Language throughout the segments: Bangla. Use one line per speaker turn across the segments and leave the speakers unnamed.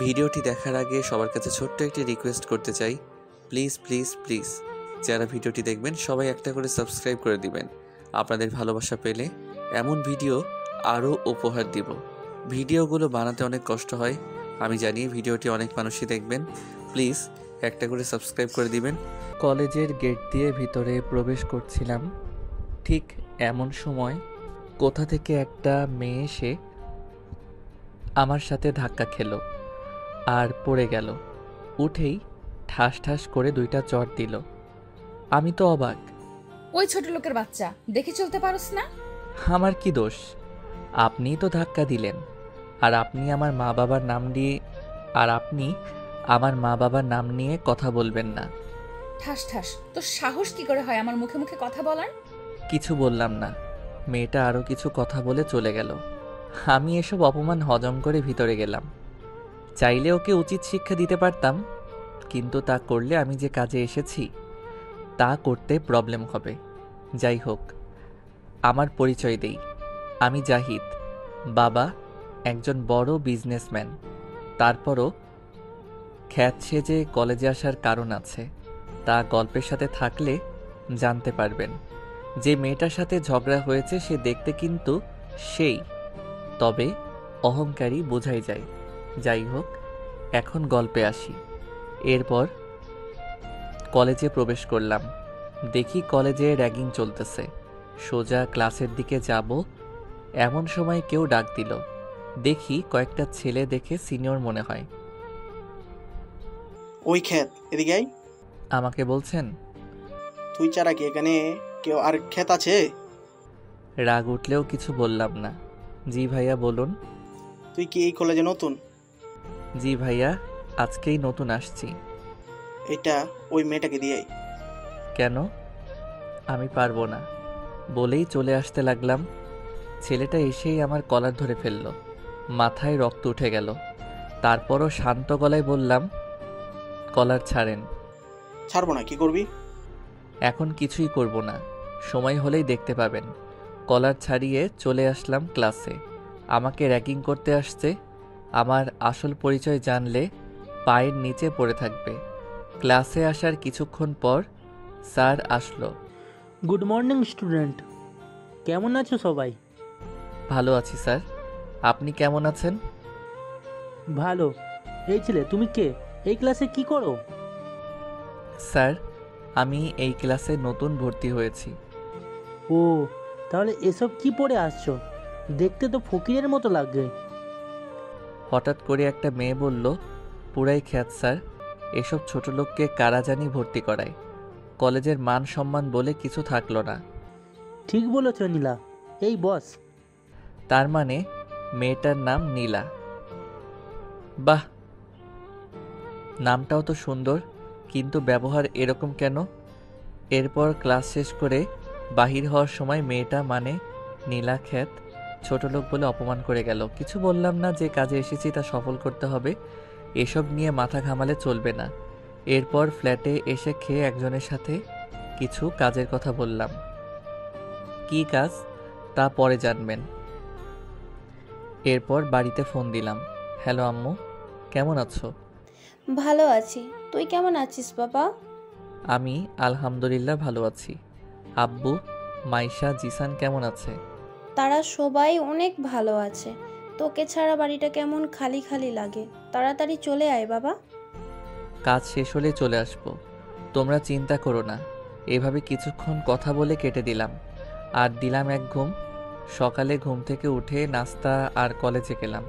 ভিডিওটি দেখার আগে সবার কাছে ছোট্ট একটি রিকোয়েস্ট করতে চাই, প্লিজ প্লিজ প্লিজ যারা ভিডিওটি দেখবেন সবাই একটা করে সাবস্ক্রাইব করে দিবেন। আপনাদের ভালোবাসা পেলে এমন ভিডিও আরও উপহার দিব। ভিডিওগুলো বানাতে অনেক কষ্ট হয়, আমি জানি। ভিডিওটি অনেক মানুষই দেখবেন, প্লিজ একটা করে সাবস্ক্রাইব করে দিবেন। কলেজের গেট দিয়ে ভিতরে প্রবেশ করছিলাম, ঠিক এমন সময় কোথা থেকে একটা মেয়ে এসে আমার সাথে ধাক্কা খেলো আর পড়ে গেল। উঠেই ঠাস ঠাস করে 2টা চড় দিল। আমি তো অবাক।
ওই ছোট লোকের বাচ্চা, দেখে চলতে পারোস না?
আমার কি দোষ? আপনিই তো ধাক্কা দিলেন। আর আপনি আমার মা বাবার নাম নিয়ে কথা বলবেন না।
ঠাস ঠাস, তোর সাহস কি করে হয় আমার মুখে মুখে কথা বলার?
কিছু বললাম না। মেয়েটা আরও কিছু কথা বলে চলে গেল। আমি এসব অপমান হজম করে ভিতরে গেলাম। চাইলে ওকে উচিত শিক্ষা দিতে পারতাম, কিন্তু তা করলে আমি যে কাজে এসেছি তা করতে প্রবলেম হবে। যাই হোক, আমার পরিচয় দেই। আমি জাহিদ, বাবা একজন বড় বিজনেসম্যান। তারপরও খ্যাত সেজে কলেজে আসার কারণ আছে, তা গল্পের সাথে থাকলে জানতে পারবেন। যে মেয়েটার সাথে ঝগড়া হয়েছে সে দেখতে কিন্তু সেই, তবে অহংকারী বোঝাই যায়। যাই হোক, এখন গল্পে আসি। এরপর কলেজে প্রবেশ করলাম। দেখি কলেজে র্যাগিং চলতেছে। সোজা ক্লাসের দিকে যাব, এমন সময় কেউ ডাক দিল। দেখি কয়েকটা ছেলে দেখে সিনিয়র মনে হয়।
ওই ক্ষেত, এদিকে আয়।
আমাকে বলছেন?
তুই ছাড়া কি এখানে কেউ আর ক্ষেত আছে?
রাগ উঠলেও কিছু বললাম না। জি ভাইয়া বলুন।
তুই কি এই কলেজে নতুন?
জি ভাইয়া, আজকেই নতুন আসছি।
এটা ওই মেয়েটাকে দিয়ে আয়।
কেন? আমি পারবো না বলেই চলে আসতে লাগলাম। ছেলেটা এসেই আমার কলার ধরে ফেলল, মাথায় রক্ত উঠে গেল। তারপরও শান্ত গলায় বললাম, কলার ছাড়েন।
ছাড়বো না, কি করবি?
এখন কিছুই করব না, সময় হলেই দেখতে পাবেন। কলার ছাড়িয়ে চলে আসলাম ক্লাসে। আমাকে র্যাগিং করতে আসছে। আমার আসল পরিচয় জানলে পায়ের নিচে পড়ে থাকবে। ক্লাসে আসার কিছুক্ষণ পর স্যার আসলো।
গুড মর্নিং স্টুডেন্ট, কেমন আছো সবাই?
ভালো আছি স্যার, আপনি কেমন আছেন?
ভালো। এই ছেলে, তুমি কে? এই ক্লাসে কি করো?
স্যার, আমি এই ক্লাসে নতুন ভর্তি হয়েছি।
ও, তাহলে এসব কি পড়ে আসছো? দেখতে তো ফকিরের মতো লাগে।
হঠাৎ করে একটা মেয়ে বলল, পুরাই খ্যাত স্যার, এসব ছোট লোককে কারা জানি ভর্তি করায়। কলেজের মান সম্মান বলে কিছু থাকলো না।
ঠিক বলেছ নীলা, এই বস।
তার মানে মেয়েটার নাম নীলা। বাহ, নামটাও তো সুন্দর, কিন্তু ব্যবহার এরকম কেন? এরপর ক্লাস শেষ করে বাহির হওয়ার সময় মেয়েটা মানে নীলা খ্যাত ছোট লোক বলে অপমান করে গেল। কিছু বললাম না, যে কাজে এসেছি তা সফল করতে হবে, এসব নিয়ে মাথা ঘামালে চলবে না। এরপর ফ্ল্যাটে এসে খেয়ে একজনের সাথে কিছু কাজের কথা বললাম। কী কাজ তা পরে জানবেন। এরপর বাড়িতে ফোন দিলাম। হ্যালো আম্মু, কেমন আছো?
ভালো আছি, তুই কেমন আছিস বাবা?
আমি আলহামদুলিল্লাহ ভালো আছি। আব্বু, মাইশা, জিসান কেমন আছে?
তারা সবাই অনেক ভালো আছে। তোকে ছাড়া বাড়িটা কেমন খালি খালি লাগে। তাড়াতাড়ি চলে আয় বাবা।
কাজ শেষ হলে চলে আসবো, তোমরা চিন্তা করো না। এভাবে কিছুক্ষণ কথা বলে কেটে দিলাম। আর দিলাম এক ঘুম। সকালে ঘুম থেকে উঠে নাস্তা আর কলেজে গেলাম।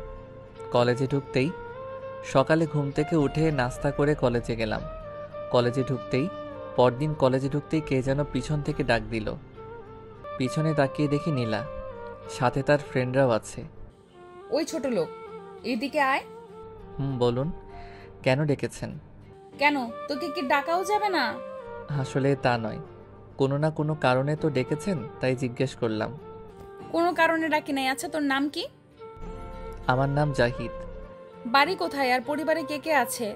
সকালে ঘুম থেকে উঠে নাস্তা করে কলেজে গেলাম। পরদিন কলেজে ঢুকতেই কে যেন পিছন থেকে ডাক দিল। পিছনে তাকিয়ে দেখি নীলা, সাথে তার ফ্রেন্ডরাও আছে।
ওই ছোট লোক, এইদিকে আয়।
বলুন, কেন ডেকেছেন?
কেন, তোকে কি ডাকাও যাবে না?
আসলে তা নয়, কোনো না কোনো কারণে তো ডেকেছেন, তাই জিজ্ঞেস করলাম।
কোনো কারণে ডাকি নাই। আচ্ছা, তোর নাম কি?
আমার নাম জাহিদ।
বাড়ি কোথায় আর পরিবারে কে কে আছে?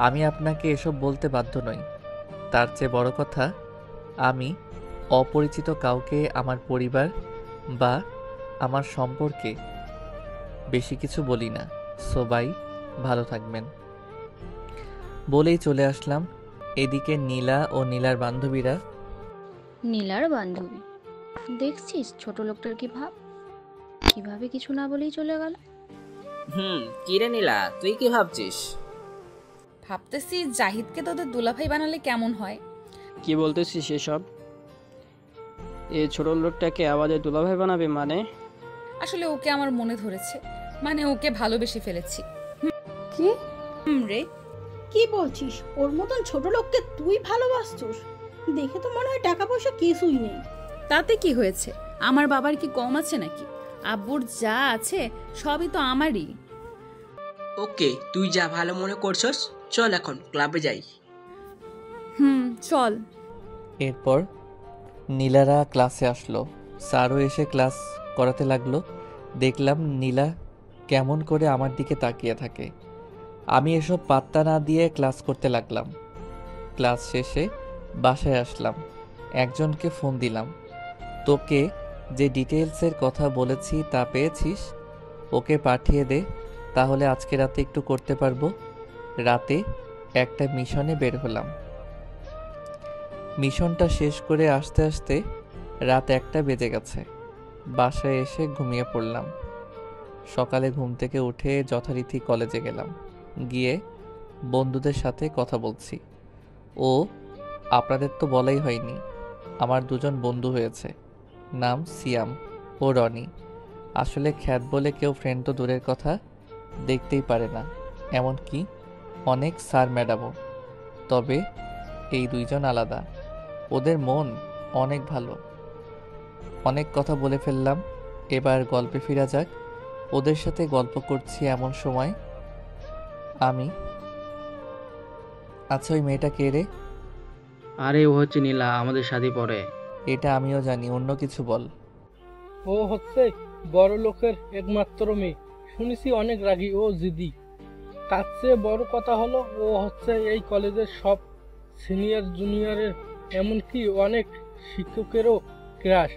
আমি আপনাকে এসব বলতে বাধ্য নই। তার চেয়ে বড় কথা, আমি অপরিচিত কাউকে আমার পরিবার বা আমার সম্পর্কে বেশি কিছু বলি না। সবাই ভালো থাকবেন বলেই চলে আসলাম। এদিকে নীলা ও নীলার বান্ধবীরা
নীলার বান্ধবী, দেখছিস ছোট লোকটার কি ভাব, কিভাবে কিছু না বলেই চলে গেল।
কি রে নীলা, তুই কি ভাবছিস?
ভাবতেছি জাহিদকে তোদের দুলাভাই বানালে কেমন হয়।
কি বলতেছিস সেসব? এই ছোট লোকটাকে আমাদের দুলাভাই বানাবে মানে?
আসলে ওকে আমার মনে ধরেছে, মানে ওকে ভালোবেসে ফেলেছি।
কি
রে,
কি বলছিস? ওর মতন ছোট লোককে তুই ভালোবাসছিস? দেখে তো মনে হয় টাকা পয়সা কিছুই নেই।
তাতে কি হয়েছে? আমার বাবার কি কম আছে নাকি? আব্বুর যা আছে সবই তো আমারই।
ওকে, তুই যা ভালো মনে করছস, চল এখন ক্লাবে যাই।
চল।
এরপর নীলারা ক্লাসে আসলো। স্যারও এসে ক্লাস করাতে লাগলো। দেখলাম নীলা কেমন করে আমার দিকে তাকিয়ে থাকে। আমি এসব পাত্তা না দিয়ে ক্লাস করতে লাগলাম। ক্লাস শেষে বাসায় আসলাম। একজনকে ফোন দিলাম, তোকে যে ডিটেলসের কথা বলেছি তা পেয়েছিস? ওকে পাঠিয়ে দে, তাহলে আজকে রাতে একটু করতে পারবো। রাতে একটা মিশনে বের হলাম। মিশনটা শেষ করে আসতে আসতে রাত 1টা বেজে গেছে। বাসায় এসে ঘুমিয়ে পড়লাম। সকালে ঘুম থেকে উঠে যথারীতি কলেজে গেলাম। গিয়ে বন্ধুদের সাথে কথা বলছি। ও আপনাদের তো বলাই হয়নি, আমার 2জন বন্ধু হয়েছে। নাম সিয়াম ও রনি। আসলে খ্যাত বলে কেউ ফ্রেন্ড তো দূরের কথা, দেখতেই পারে না, এমনকি অনেক স্যার ম্যাডামও। তবে এই 2জন আলাদা। ওদের মন অনেক ভালো। অনেক কথা বলে ফেললাম, এবার গল্পে ফিরা যাক। ওদের সাথে গল্প করছি এমন সময় আমি, আচ্ছা ওই মেয়েটা কে রে?
আরে ও হচ্ছে নীলা, আমাদের সাথে পড়ে।
এটা আমিও জানি, অন্য কিছু বল।
ও হচ্ছে বড় লোকের একমাত্র মেয়ে। শুনেছি অনেক রাগী ও জিদি। তার চেয়ে বড় কথা হলো ও হচ্ছে এই কলেজের সব সিনিয়র জুনিয়রের, এমনকি অনেক শিক্ষকেরও ক্রাশ।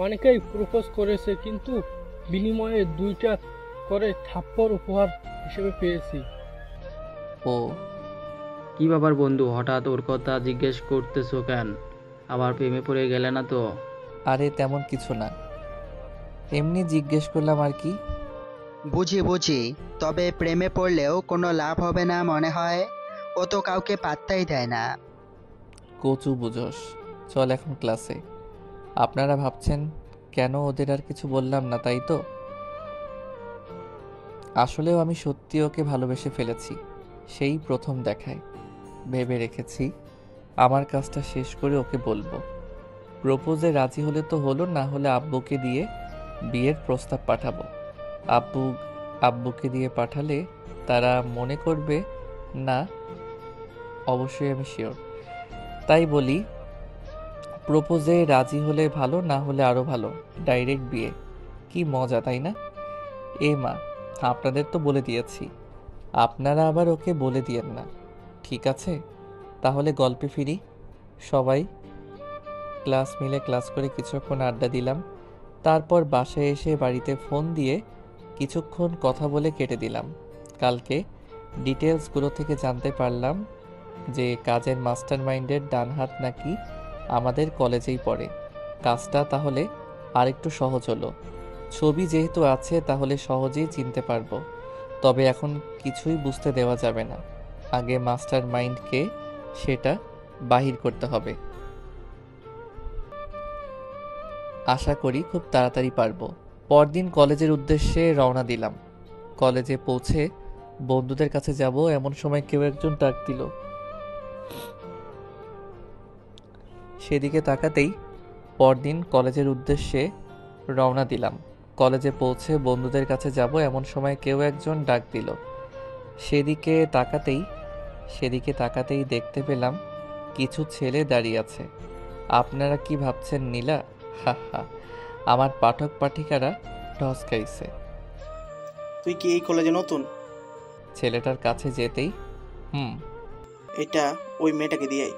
অনেকেই প্রপোজ করেছে, কিন্তু বিনিময়ে 2টা করে থাপ্পড় উপহার হিসেবে পেয়েছি।
ও
কি ব্যাপার বন্ধু, হঠাৎ ওর কথা জিজ্ঞেস করতেছো কেন? আবার প্রেমে পড়ে গেলে না তো?
আরে তেমন কিছু না, এমনি জিজ্ঞেস করলাম আর কি।
বুঝি, তবে প্রেমে পড়লেও কোনো লাভ হবে না মনে হয়। ও তো কাউকে পাত্তাই দেয় না।
কচু বুঝোস। চল এখন ক্লাসে। আপনারা ভাবছেন কেন ওদের আর কিছু বললাম না, তাই তো? আসলেও আমি সত্যি ওকে ভালোবেসে ফেলেছি, সেই প্রথম দেখায়। ভেবে রেখেছি আমার কাজটা শেষ করে ওকে বলবো। প্রপোজে রাজি হলে তো হলো, না হলে আব্বুকে দিয়ে বিয়ের প্রস্তাব পাঠাবো। আব্বুকে দিয়ে পাঠালে তারা মনে করবে না, অবশ্যই আমি শিওর। তাই বলি, প্রপোজে রাজি হলে ভালো, না হলে আরো ভালো, ডাইরেক্ট বিয়ে। কি মজা, তাই না? এ মা, আপনাদের তো বলে দিয়েছি, আপনারা আবার ওকে বলে দিয়েন না, ঠিক আছে? তাহলে গল্পে ফিরি। সবাই ক্লাস মিলে ক্লাস করে কিছুক্ষণ আড্ডা দিলাম। তারপর বাসায় এসে বাড়িতে ফোন দিয়ে কিছুক্ষণ কথা বলে কেটে দিলাম। কালকে ডিটেলসগুলো থেকে জানতে পারলাম যে কাজের মাস্টার মাইন্ডের ডান হাত নাকি আমাদের কলেজেই পড়ে। কাজটা তাহলে আরেকটু সহজ হলো। ছবি যেহেতু আছে তাহলে সহজেই চিনতে পারবো। তবে এখন কিছুই বুঝতে দেওয়া যাবে না, আগে মাস্টার মাইন্ডকে সেটা বাহির করতে হবে। আশা করি খুব তাড়াতাড়ি পারবো। পরদিন কলেজের উদ্দেশ্যে রওনা দিলাম। কলেজে পৌঁছে বন্ধুদের কাছে যাব এমন সময় কেউ একজন ডাক দিল। সেদিকে তাকাতেই পরদিন কলেজের উদ্দেশ্যে রওনা দিলাম। কলেজে পৌঁছে বন্ধুদের কাছে যাব এমন সময় কেউ একজন ডাক দিল। সেদিকে তাকাতেই দেখতে পেলাম কিছু ছেলে দাঁড়িয়ে আছে। আপনারা কি ভাবছেন নীলা? হা হা, আমার পাঠক পাঠিকারা ঢস খাইছে।
তুই কি এই কলেজে নতুন?
ছেলেটার কাছে যেতেই
এটা ওই মেয়েটাকে দিয়েই।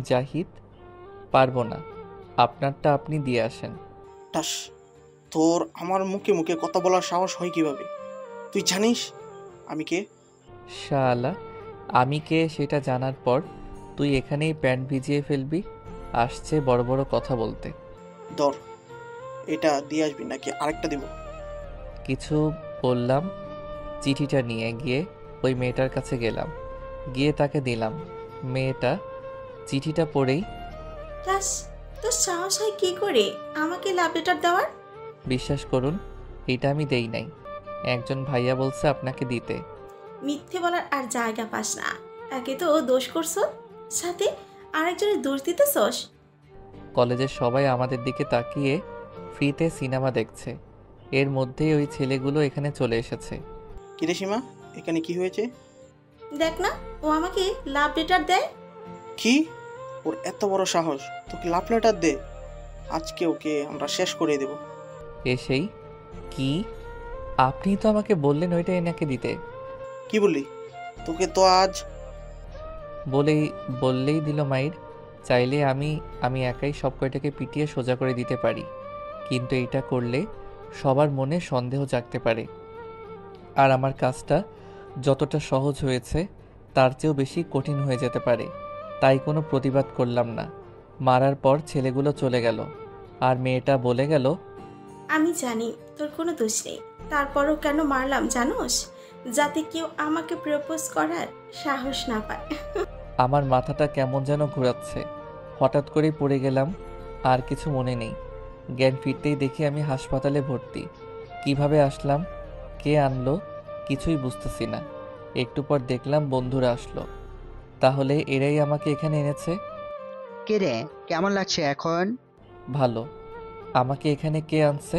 জাহিদ, পারবো না। আপনারটা আপনি দিয়ে আসেন।
টাস, তোর আমার মুখে মুখে কথা বলার সাহস হয় কিভাবে? তুই জানিস আমি কে?
শালা, আমি কে সেটা জানার পর তুই এখানেই প্যান্ট ভিজিয়ে ফেলবি? আসছে বড় বড় কথা বলতে।
ধর, এটা দিয়ে আসবি নাকি আরেকটা দিব?
কিছু বললাম। চিঠিটা নিয়ে গিয়ে ওই মেয়েটার কাছে গেলাম, গিয়ে তাকে দিলাম। মেয়েটা চিঠিটা পড়েই,
রাস, তোর সাহস হয় কি করে আমাকে লাভ লেটার দেওয়ার?
বিশ্বাস করুন এটা আমি দেই নাই, একজন ভাইয়া বলছে আপনাকে দিতে।
মিথ্যে বলার আর জায়গা পাস না। একে তো দোষ করছো, সাথে আরেকজনের দোষ দিতেছস।
কলেজের সবাই আমাদের দিকে তাকিয়ে ফ্রিতে সিনেমা দেখছে, এর মধ্যেই ওই ছেলেগুলো এখানে চলে এসেছে।
কিরে সীমা, এখানে কি হয়েছে?
দেখ না, ও আমাকে লাভ লেটার দেয়।
কি? ওর এত বড় সাহস তোকে লাভ লেটার দে? আজকে ওকে আমরা শেষ করে দেব।
এসেই, কি? আপনি তো আমাকে বললেন ওইটা এনাকে দিতে।
কি বললি? তোকে তো আজ
বললেই দিল মাইর। চাইলে আমি একাই সব কয়টাকে পিটিয়ে সোজা করে দিতে পারি, কিন্তু এটা করলে সবার মনে সন্দেহ জাগতে পারে। আর আমার কাজটা যতটা সহজ হয়েছে তার চেয়েও বেশি কঠিন হয়ে যেতে পারে। তাই কোনো প্রতিবাদ করলাম না। মারার পর ছেলেগুলো চলে গেল, আর মেয়েটা বলে গেল,
আমি জানি তোর কোনো দোষ নেই, তারপরও কেন মারলাম জানোস? যাতে কেউ আমাকে প্রপোজ করার সাহস না পায়।
আমার মাথাটা কেমন যেন ঘোরাচ্ছে। হঠাৎ করেই পড়ে গেলাম, আর কিছু মনে নেই। জ্ঞান ফিরতেই দেখি আমি হাসপাতালে ভর্তি। কিভাবে আসলাম, কে আনলো, কিছুই বুঝতেছি না। একটু পর দেখলাম বন্ধুরা আসলো। তাহলে এরাই আমাকে এখানে এনেছে।
কে রে, কেমন লাগছে এখন?
ভালো। আমাকে এখানে কে আনছে?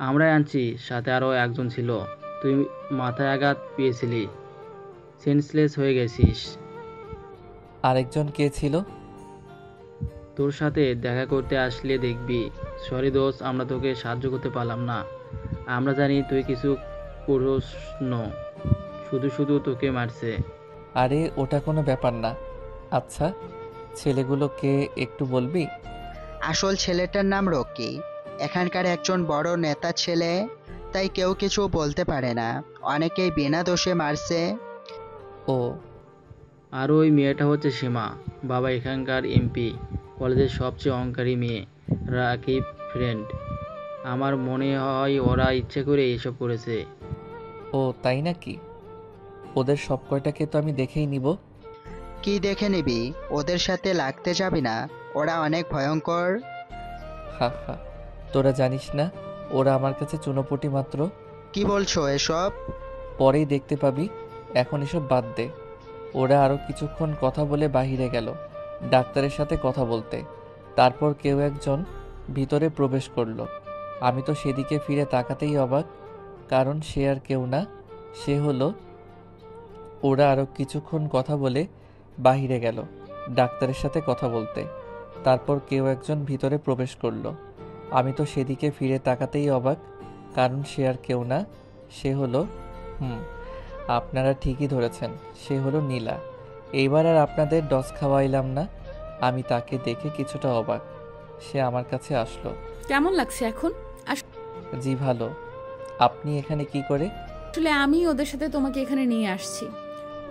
আমরাই আনছি, সাথে আরও একজন ছিল। তুই মাথায় আঘাত পেয়েছিলি, সেন্সলেস হয়ে গেছিস।
আরেকজন কে ছিল?
তোর সাথে দেখা করতে আসলে দেখবি। সরি দোষ, আমরা তোকে সাহায্য করতে পারলাম না। আমরা জানি তুই কিছু করিস না, শুধু শুধু তোকে মারছে।
আরে ওটা কোনো ব্যাপার না। আচ্ছা, ছেলেগুলো কে একটু বলবি?
আসল ছেলেটার নাম রকি, এখানকার একজন বড় নেতা ছেলে, তাই কেউ কিছু বলতে পারে না। অনেকেই বিনা দোষে মারছে।
ও,
আর ওই মেয়েটা হচ্ছে সীমা, বাবা এখানকার এমপি, কলেজের সবচেয়ে অহংকারী মেয়ে, রাকিব ফ্রেন্ড। আমার মনে হয় ওরা ইচ্ছে করে এসব করেছে।
ও তাই নাকি? ওদের সব কয়টাকে তো আমি দেখেই নিব।
কি দেখে নিবি? ওদের সাথে লাগতে যাবি না, ওরা অনেক ভয়ঙ্কর।
হা হা, তোরা জানিস না ওরা আমার কাছে চুনোপুটি মাত্র।
কি বলছো এসব?
পরেই দেখতে পাবি। এখন এসব বাদ দে। ওরা আরও কিছুক্ষণ কথা বলে বাহিরে গেল ডাক্তারের সাথে কথা বলতে। তারপর কেউ একজন ভিতরে প্রবেশ করলো। আমি তো সেদিকে ফিরে তাকাতেই অবাক, কারণ সে আর কেউ না, সে হলো। ওরা আরও কিছুক্ষণ কথা বলে বাহিরে গেল ডাক্তারের সাথে কথা বলতে। তারপর কেউ একজন ভিতরে প্রবেশ করলো। আমি তো সেদিকে ফিরে তাকাতেই অবাক, কারণ সে আর কেউ না, সে হলো আপনারা ঠিকই ধরেছেন, সে হলো নীলা। এইবার আর আপনাদের ডস খাওয়াইলাম না। আমি তাকে দেখে কিছুটা অবাক। সে আমার কাছে আসলো।
কেমন লাগছে এখন?
জি ভালো। আপনি এখানে কি করে?
আসলে আমি ওদের সাথে তোমাকে এখানে নিয়ে আসছি।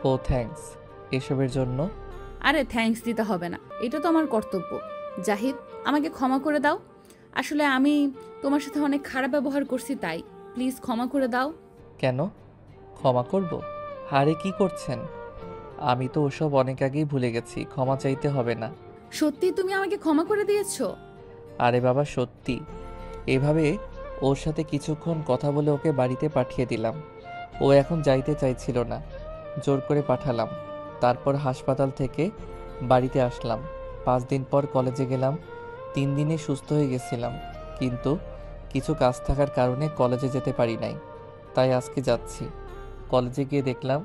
ও থ্যাঙ্কস এসবের জন্য।
আরে থ্যাঙ্কস দিতে হবে না, এটা তো আমার কর্তব্য। জাহিদ, আমাকে ক্ষমা করে দাও। আসলে আমি তোমার সাথে অনেক খারাপ ব্যবহার করছি, তাই প্লিজ ক্ষমা করে দাও।
কেন ক্ষমা করব? আরে কি করছেন? আমি তো ওসব অনেক আগেই ভুলে গেছি, ক্ষমা চাইতে হবে না।
সত্যি তুমি আমাকে ক্ষমা করে দিয়েছো?
আরে বাবা সত্যি। এভাবে ওর সাথে কিছুক্ষণ কথা বলে ওকে বাড়িতে পাঠিয়ে দিলাম। ও এখন যাইতে চাইছিল না, জোর করে পাঠালাম। তারপর হাসপাতাল থেকে বাড়িতে আসলাম। 5 দিন পর কলেজে গেলাম। 3 দিনে সুস্থ হয়ে গেছিলাম, কিন্তু কিছু কাজ থাকার কারণে কলেজে যেতে পারি নাই, তাই আজকে যাচ্ছি। কলেজে গিয়ে দেখলাম